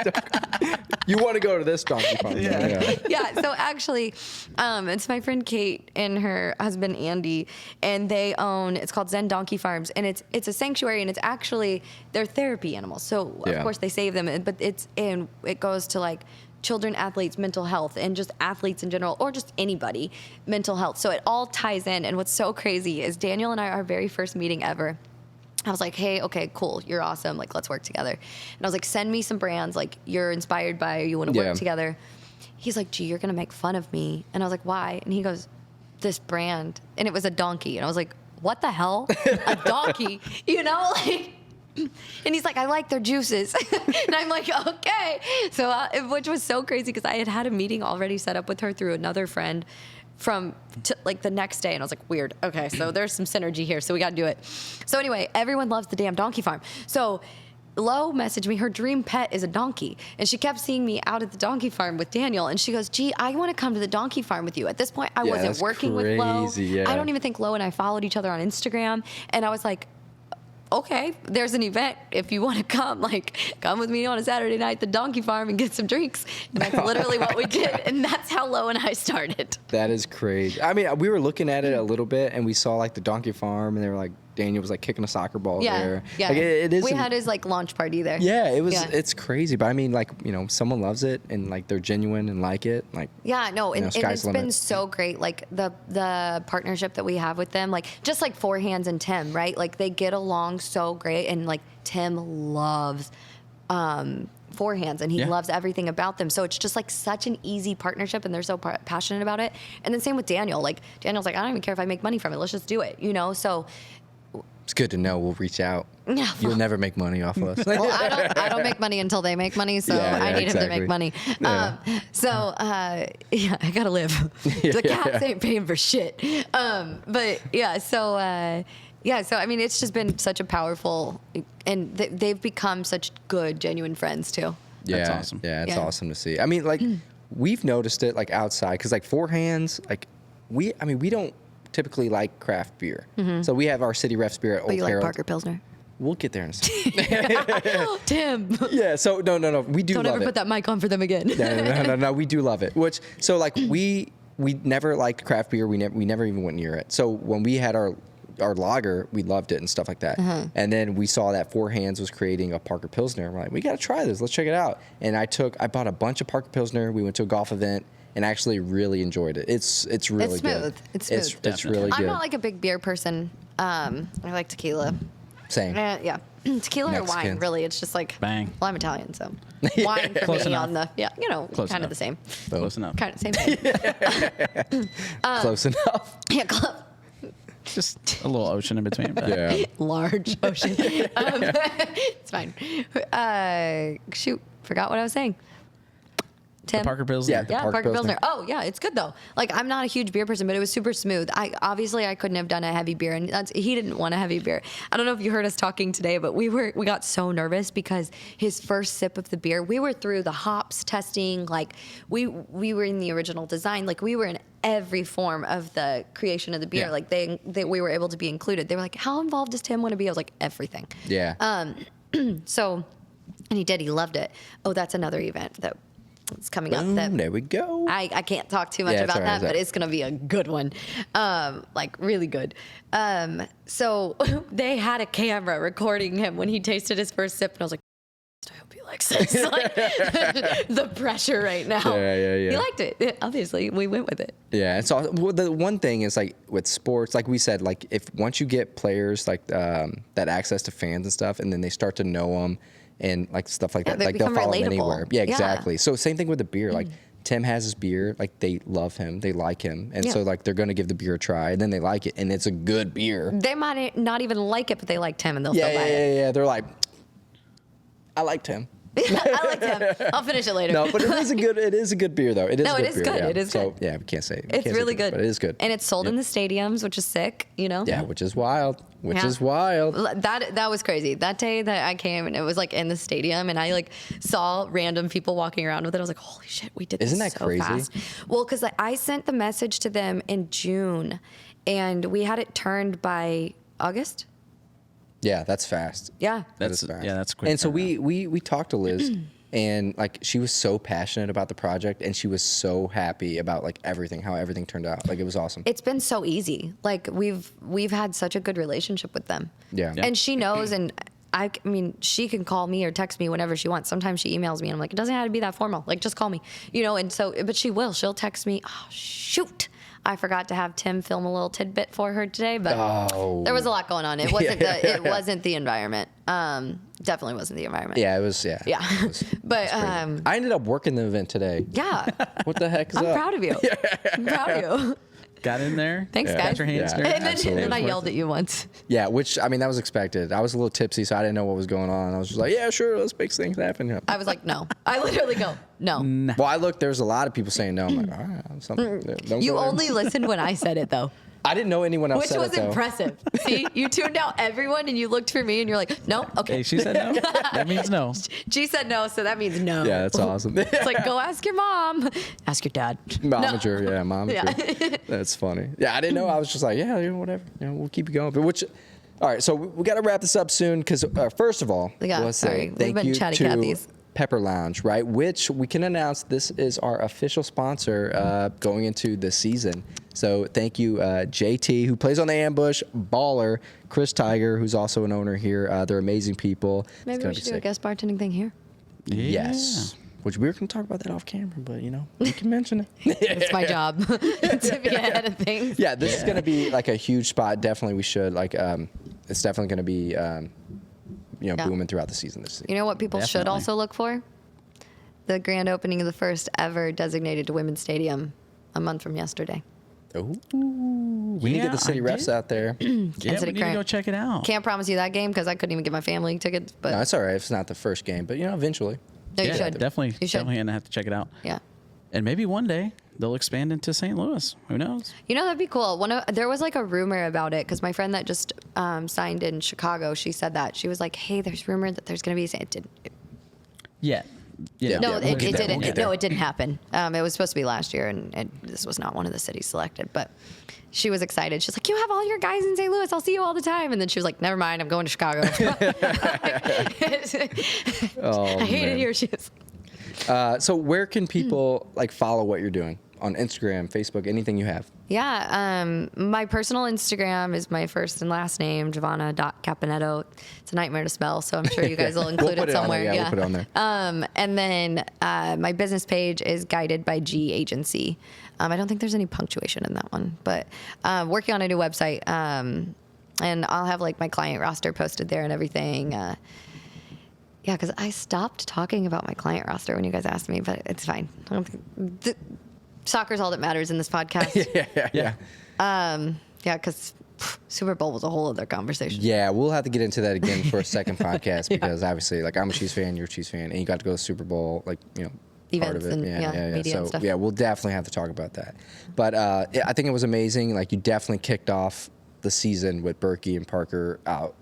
Speaker 1: You want to go to this donkey farm.
Speaker 2: yeah, so actually, it's my friend Kate and her husband Andy, and they own, it's called Zen Donkey Farms, and it's a sanctuary, and it's actually, they're therapy animals. So, of course, they save them, but it goes to like children, athletes, mental health, and just athletes in general, or just anybody, mental health. So it all ties in, and what's so crazy is Daniel and I, our very first meeting ever, I was like, hey, okay, cool, you're awesome, like, let's work together. And I was like, send me some brands, like, you're inspired by, or you want to work together. He's like, gee, you're going to make fun of me. And I was like, why? And he goes, this brand. And it was a donkey. And I was like, what the hell? A donkey? You know, like, and he's like, I like their juices. And I'm like, okay. So, which was so crazy because I had a meeting already set up with her through another friend like the next day, and I was like, weird. Okay, so there's some synergy here, so we got to do it. So anyway, everyone loves the damn donkey farm. So Lo messaged me, her dream pet is a donkey, and she kept seeing me out at the donkey farm with Daniel, and she goes, gee, I want to come to the donkey farm with you. At this point, I wasn't working with Lo.
Speaker 1: Yeah.
Speaker 2: I don't even think Lo and I followed each other on Instagram, and I was like, okay, there's an event. If you want to come, like, come with me on a Saturday night at the donkey farm and get some drinks. And that's literally what we did. And that's how Lo and I started.
Speaker 1: That is crazy. I mean, we were looking at it a little bit, and we saw, like, the donkey farm, and they were like, Daniel was like kicking a soccer ball there.
Speaker 2: Yeah,
Speaker 1: like, it is.
Speaker 2: We had his like launch party there.
Speaker 1: Yeah, it was. Yeah. It's crazy, but I mean, like, you know, someone loves it and like they're genuine and like it. Like,
Speaker 2: yeah, no, and it's been
Speaker 1: limit.
Speaker 2: So great. Like the partnership that we have with them, like just like Four Hands and Tim, right? Like they get along so great, and like Tim loves Four Hands, and he loves everything about them. So it's just like such an easy partnership, and they're so passionate about it. And then same with Daniel. Like Daniel's like, I don't even care if I make money from it. Let's just do it, you know. So.
Speaker 1: It's good to know. We'll reach out. Yeah, You'll never make money off of us.
Speaker 2: Well, I don't make money until they make money, so I need him to make money. Yeah. I gotta live. The cats ain't paying for shit. But yeah, so I mean, it's just been such a powerful, and they've become such good, genuine friends too.
Speaker 1: Yeah,
Speaker 3: that's awesome.
Speaker 1: Yeah, it's awesome to see. I mean, like we've noticed it like outside, because like Four Hands, like we don't typically like craft beer. So we have our City Refs beer at Old
Speaker 2: you
Speaker 1: Harold.
Speaker 2: like Parker Pilsner?
Speaker 1: We'll get there in a second.
Speaker 2: Tim.
Speaker 1: Yeah, so no. We do
Speaker 2: Don't
Speaker 1: love
Speaker 2: ever
Speaker 1: it.
Speaker 2: put that mic on for them again.
Speaker 1: No, we do love it. Which, so like we never liked craft beer. We never even went near it. So when we had our lager, we loved it and stuff like that. And then we saw that Four Hands was creating a Parker Pilsner. We're like, we got to try this. Let's check it out. And I bought a bunch of Parker Pilsner. We went to a golf event and actually really enjoyed it. It's really good.
Speaker 2: It's smooth.
Speaker 1: It's really good.
Speaker 2: I'm not like a big beer person. I like tequila.
Speaker 1: Same.
Speaker 2: Yeah. Tequila
Speaker 1: Mexican.
Speaker 2: or wine, really. It's just like,
Speaker 3: Bang.
Speaker 2: Well, I'm Italian, so wine for
Speaker 3: Close
Speaker 2: me
Speaker 3: enough.
Speaker 2: on the,
Speaker 3: Close
Speaker 2: kind
Speaker 3: enough.
Speaker 2: of the same.
Speaker 3: Close enough.
Speaker 2: Kind of same thing.
Speaker 1: Close enough.
Speaker 2: Yeah,
Speaker 3: Just a little ocean in between. But
Speaker 1: Yeah.
Speaker 2: large ocean. It's fine. Shoot, forgot what I was saying. Tim?
Speaker 3: The Parker Pilsner.
Speaker 1: Yeah, the
Speaker 2: Yeah,
Speaker 1: Parker
Speaker 2: Parker
Speaker 1: Pilsner.
Speaker 2: Pilsner. Oh, yeah, it's good though. Like, I'm not a huge beer person, but it was super smooth. I couldn't have done a heavy beer, and he didn't want a heavy beer. I don't know if you heard us talking today, but we got so nervous because his first sip of the beer, we were through the hops testing. Like, we were in the original design. Like, we were in every form of the creation of the beer.
Speaker 3: Yeah.
Speaker 2: Like, we were able to be included. They were like, how involved does Tim want to be? I was like, everything.
Speaker 1: Yeah.
Speaker 2: So, and he did. He loved it. Oh, that's another event that. It's coming up. That
Speaker 1: There we go.
Speaker 2: I can't talk too much about that, but it's going to be a good one. Like, really good. So they had a camera recording him when he tasted his first sip, and I was like, I hope he likes this. Like, the pressure right now.
Speaker 1: Yeah.
Speaker 2: He liked it. Obviously, we went with it.
Speaker 1: Yeah, and so the one thing is like with sports, like we said, like if once you get players like that access to fans and stuff, and then they start to know them and like stuff like that,
Speaker 2: they
Speaker 1: like they'll
Speaker 2: become
Speaker 1: follow them
Speaker 2: relatable.
Speaker 1: anywhere. Yeah,
Speaker 2: Yeah.
Speaker 1: exactly. So same thing with the beer. Like Tim has his beer, like they love him, they like him, and so like they're gonna give the beer a try, and then they like it, and it's a good beer.
Speaker 2: They might not even like it, but they liked him, and they'll
Speaker 1: Yeah,
Speaker 2: still buy
Speaker 1: yeah,
Speaker 2: it.
Speaker 1: yeah. They're like, I liked him.
Speaker 2: I liked him. I'll finish it later.
Speaker 1: No, but it is a good beer though. It is.
Speaker 2: No,
Speaker 1: a
Speaker 2: it
Speaker 1: good
Speaker 2: is
Speaker 1: beer,
Speaker 2: good.
Speaker 1: Yeah.
Speaker 2: It is
Speaker 1: so,
Speaker 2: good.
Speaker 1: yeah, we can't say
Speaker 2: It's really good.
Speaker 1: but it is good.
Speaker 2: And it's sold in the stadiums, which is sick. You know.
Speaker 1: Yeah, which is wild.
Speaker 2: Yeah.
Speaker 1: Is wild.
Speaker 2: That was crazy. That day that I came and it was like in the stadium and I like saw random people walking around with it. I was like, holy shit, we did
Speaker 1: Isn't
Speaker 2: this
Speaker 1: that
Speaker 2: so
Speaker 1: crazy?
Speaker 2: fast. Well, because I sent the message to them in June and we had it turned by August.
Speaker 1: Yeah, that's fast.
Speaker 2: Yeah.
Speaker 3: That's
Speaker 1: That is fast.
Speaker 3: yeah, that's quick.
Speaker 1: And so
Speaker 3: turnaround.
Speaker 1: we talked to Liz, and like she was so passionate about the project, and she was so happy about like everything, how everything turned out. Like it was awesome.
Speaker 2: It's been so easy. Like we've had such a good relationship with them.
Speaker 1: Yeah.
Speaker 2: And she knows and I mean, she can call me or text me whenever she wants. Sometimes she emails me and I'm like, it doesn't have to be that formal. Like just call me. You know, and so but she will. She'll text me, "Oh, shoot. I forgot to have Tim film a little tidbit for her today, but there was a lot going on. It wasn't it wasn't the environment. Definitely wasn't the environment.
Speaker 1: Yeah, it was. Yeah.
Speaker 2: Yeah.
Speaker 1: It was
Speaker 2: But
Speaker 1: crazy. I ended up working the event today.
Speaker 2: yeah.
Speaker 1: What the heck is
Speaker 2: I'm
Speaker 1: up?
Speaker 2: proud of you. I'm proud of you.
Speaker 3: got in there.
Speaker 2: Thanks,
Speaker 1: Yeah.
Speaker 2: guys.
Speaker 3: Got your hands
Speaker 1: Yeah.
Speaker 3: dirty.
Speaker 2: And then,
Speaker 1: Absolutely.
Speaker 2: I yelled at you once.
Speaker 1: Yeah, which I mean that was expected. I was a little tipsy, so I didn't know what was going on. I was just like, yeah, sure, let's make things happen. Yeah.
Speaker 2: I was like, no. I literally go, no.
Speaker 1: Well, I looked. There's a lot of people saying no. I'm like, all right, something. Don't
Speaker 2: You
Speaker 1: go there.
Speaker 2: only listened when I said it, though,
Speaker 1: I didn't know anyone else
Speaker 2: which
Speaker 1: said
Speaker 2: was
Speaker 1: it, though.
Speaker 2: impressive. See, you tuned out everyone and you looked for me and you're like, no, okay.
Speaker 3: Hey, she said no. That means no.
Speaker 2: She said no, so that means no.
Speaker 1: Yeah, that's awesome.
Speaker 2: It's like, go ask your mom. Ask your dad.
Speaker 1: Momager, yeah, momager.
Speaker 2: Yeah.
Speaker 1: That's funny. Yeah, I didn't know. I was just like, yeah, whatever. We'll keep it going. But all right, so we got to wrap this up soon because first of all,
Speaker 2: Yeah,
Speaker 1: let's say
Speaker 2: sorry. We've
Speaker 1: thank
Speaker 2: been
Speaker 1: you
Speaker 2: chatty
Speaker 1: to
Speaker 2: Cathy's.
Speaker 1: Pepper Lounge, right? Which we can announce this is our official sponsor going into the season. So thank you, JT, who plays on the ambush, Baller, Chris Tiger, who's also an owner here. They're amazing people. It's
Speaker 2: Maybe
Speaker 1: gonna
Speaker 2: we
Speaker 1: be
Speaker 2: should do a
Speaker 1: sick.
Speaker 2: guest bartending thing here.
Speaker 1: Yes. Which we were going to talk about that off camera, but we can mention it.
Speaker 2: It's my job to be ahead of things.
Speaker 1: Yeah, this is going to be like a huge spot. Definitely, we should it's definitely going to be booming throughout the season this season.
Speaker 2: You know what people should
Speaker 3: Definitely.
Speaker 2: also look for? The grand opening of the first ever designated to women's stadium a month from yesterday.
Speaker 1: Ooh, we need to get the city refs out there.
Speaker 3: Yeah, we need to
Speaker 2: Current.
Speaker 3: go check it out.
Speaker 2: Can't promise you that game because I couldn't even get my family tickets, but
Speaker 1: No, it's all right if it's not the first game, but eventually.
Speaker 2: no, you
Speaker 3: yeah,
Speaker 2: should.
Speaker 3: definitely.
Speaker 2: You should.
Speaker 3: Definitely gonna have to check it out.
Speaker 2: Yeah.
Speaker 3: And maybe one day they'll expand into St. Louis. Who knows?
Speaker 2: You know, that'd be cool. There was like a rumor about it because my friend that just signed in Chicago, she said that. She was like, hey, there's rumor that there's going to be...
Speaker 3: Yeah. Yeah.
Speaker 2: No,
Speaker 1: we'll
Speaker 2: it
Speaker 1: get there.
Speaker 2: didn't.
Speaker 1: We'll get there.
Speaker 2: No, it didn't happen. It was supposed to be last year, and this was not one of the cities selected. But she was excited. She's like, "You have all your guys in St. Louis. I'll see you all the time." And then she was like, "Never mind. I'm going to Chicago." I hate it here. She is.
Speaker 1: So where can people follow what you're doing on Instagram, Facebook, anything you have?
Speaker 2: Yeah, my personal Instagram is my first and last name, Giovanna.Caponetto. It's a nightmare to spell, so I'm sure you guys will include
Speaker 1: We'll put
Speaker 2: it
Speaker 1: it on there,
Speaker 2: somewhere.
Speaker 1: yeah, we'll put it on there.
Speaker 2: And then my business page is Guided by G Agency. I don't think there's any punctuation in that one, but working on a new website. And I'll have my client roster posted there and everything. Yeah, because I stopped talking about my client roster when you guys asked me, but it's fine. I don't think, soccer's all that matters in this podcast.
Speaker 1: Yeah.
Speaker 2: Yeah, because Super Bowl was a whole other conversation.
Speaker 1: Yeah, we'll have to get into that again for a second podcast because obviously, I'm a Chiefs fan, you're a Chiefs fan, and you got to go to the Super Bowl, part
Speaker 2: Events
Speaker 1: of it.
Speaker 2: and, media
Speaker 1: So
Speaker 2: and stuff.
Speaker 1: yeah, we'll definitely have to talk about that. But I think it was amazing. You definitely kicked off the season with Berkey and Parker out,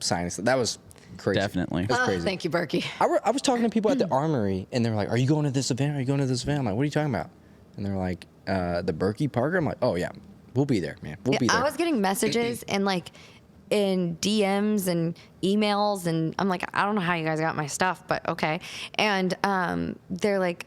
Speaker 1: signing stuff. That was crazy.
Speaker 3: Definitely.
Speaker 1: That's crazy.
Speaker 2: Thank you, Berkey.
Speaker 1: I was talking to people at the Armory, and they were like, "Are you going to this event? Are you going to this event?" I'm like, "What are you talking about?" And they're like, "The Berkey Parker." I'm like, "Oh yeah, we'll be there, man. We'll be there."
Speaker 2: I was getting messages and in DMs and emails, and I'm like, I don't know how you guys got my stuff, but okay. And they're like,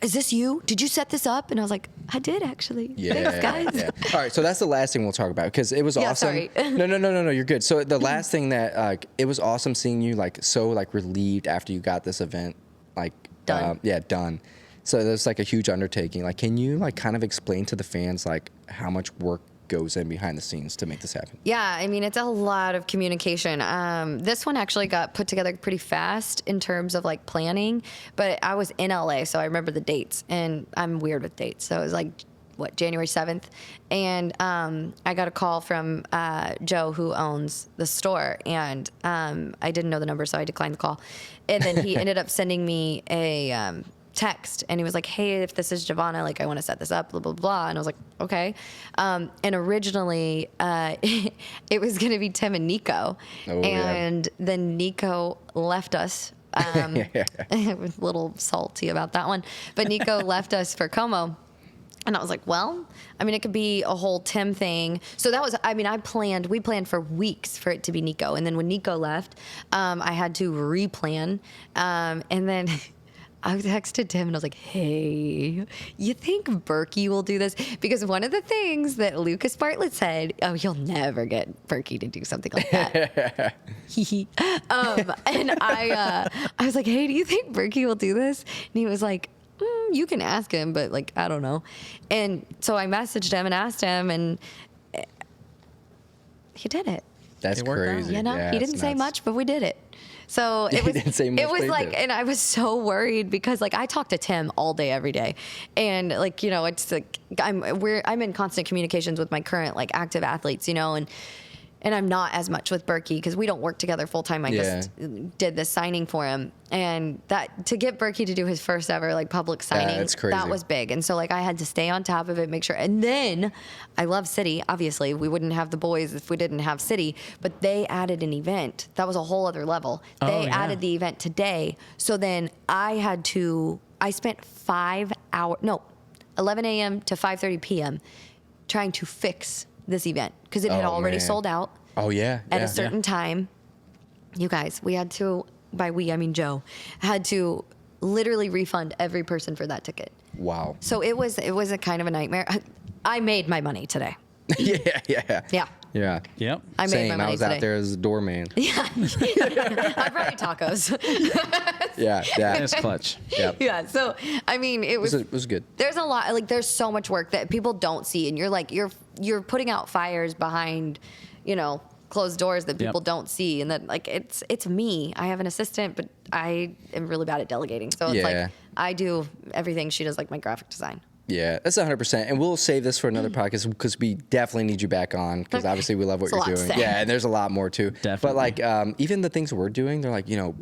Speaker 2: is this you? Did you set this up? And I was like, I did actually.
Speaker 1: Yeah,
Speaker 2: Thanks, guys.
Speaker 1: yeah. All right, so that's the last thing we'll talk about because it was
Speaker 2: Yeah,
Speaker 1: awesome.
Speaker 2: sorry.
Speaker 1: No, you're good. So the last thing that it was awesome seeing you like so like relieved after you got this event like
Speaker 2: Done.
Speaker 1: done. So there's like a huge undertaking. Like, can you like kind of explain to the fans like how much work goes in behind the scenes to make this happen?
Speaker 2: Yeah, I mean, it's a lot of communication. This one actually got put together pretty fast in terms of like planning, but I was in LA, so I remember the dates, and I'm weird with dates. So it was like, January 7th. And I got a call from Joe, who owns the store, and I didn't know the number, so I declined the call. And then he ended up sending me a text, and he was like, hey, if this is Giovanna, like I want to set this up, blah blah blah. And I was like, okay. And originally it was gonna be Tim and Nico, and then Nico left us. I was a little salty about that one, but Nico left us for Como. And I was like, well, I mean, it could be a whole Tim thing. So that was, I mean, we planned for weeks for it to be Nico. And then when Nico left, I had to replan. And then I texted Tim and I was like, hey, you think Berkey will do this? Because one of the things that Lucas Bartlett said, oh, you'll never get Berkey to do something like that. And I was like, hey, do you think Berkey will do this? And he was like, you can ask him, but like, I don't know. And so I messaged him and asked him, and he did it.
Speaker 1: That's crazy.
Speaker 2: You know,
Speaker 1: Yeah,
Speaker 2: he didn't say much, but we did it. So it was,
Speaker 1: didn't say much,
Speaker 2: it was
Speaker 1: but he
Speaker 2: like,
Speaker 1: did.
Speaker 2: and I was so worried because like I talk to Tim all day, every day. And like, you know, it's like, I'm in constant communications with my current like active athletes, you know, and I'm not as much with Berkey because we don't work together full time. I just did this signing for him, and that to get Berkey to do his first ever like public signing,
Speaker 1: that's crazy.
Speaker 2: that was big. And so like I had to stay on top of it, make sure. And then I love City. Obviously, we wouldn't have the boys if we didn't have City. But they added an event that was a whole other level. They added the event today. So then I spent 11 a.m. to 5:30 p.m. trying to fix this event because it had already sold out.
Speaker 1: Oh yeah.
Speaker 2: At a certain time. You guys, we had to, by we I mean Joe, had to literally refund every person for that ticket.
Speaker 1: Wow.
Speaker 2: So it was a kind of a nightmare. I made my money today.
Speaker 1: Yeah.
Speaker 2: Yeah.
Speaker 3: Yep.
Speaker 2: I made my money
Speaker 1: I was
Speaker 2: today.
Speaker 1: out there as a doorman.
Speaker 2: Yeah. I brought you tacos.
Speaker 1: Yeah.
Speaker 3: It's clutch.
Speaker 1: Yep.
Speaker 2: Yeah. So I mean, it was
Speaker 1: good.
Speaker 2: There's a lot, like there's so much work that people don't see, and you're like you're putting out fires behind, you know, closed doors that people don't see, and that like it's me. I have an assistant, but I am really bad at delegating. So it's like I do everything. She does like my graphic design.
Speaker 1: Yeah, that's 100%. And we'll save this for another podcast because we definitely need you back on because obviously we love what you're doing. Yeah, and there's a lot more too.
Speaker 3: Definitely.
Speaker 1: But like even the things we're doing, they're like, you know,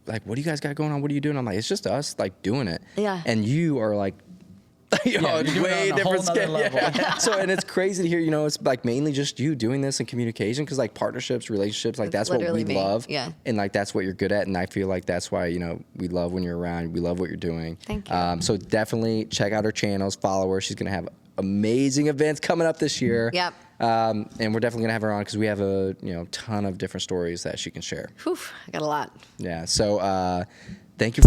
Speaker 1: like, what do you guys got going on? What are you doing? I'm like, it's just us like doing it.
Speaker 2: Yeah.
Speaker 1: And you are like, you know, it's way different scale. Yeah. So, and it's crazy to hear, you know, it's like mainly just you doing this in communication because like partnerships, relationships, like that's what we love.
Speaker 2: Yeah.
Speaker 1: And like that's what you're good at. And I feel like that's why, you know, we love when you're around. We love what you're doing.
Speaker 2: Thank you.
Speaker 1: So definitely check out her channels, follow her. She's going to have amazing events coming up this year.
Speaker 2: Yep.
Speaker 1: And we're definitely going to have her on because we have a ton of different stories that she can share.
Speaker 2: Whew, I got a lot.
Speaker 1: Yeah. So thank you.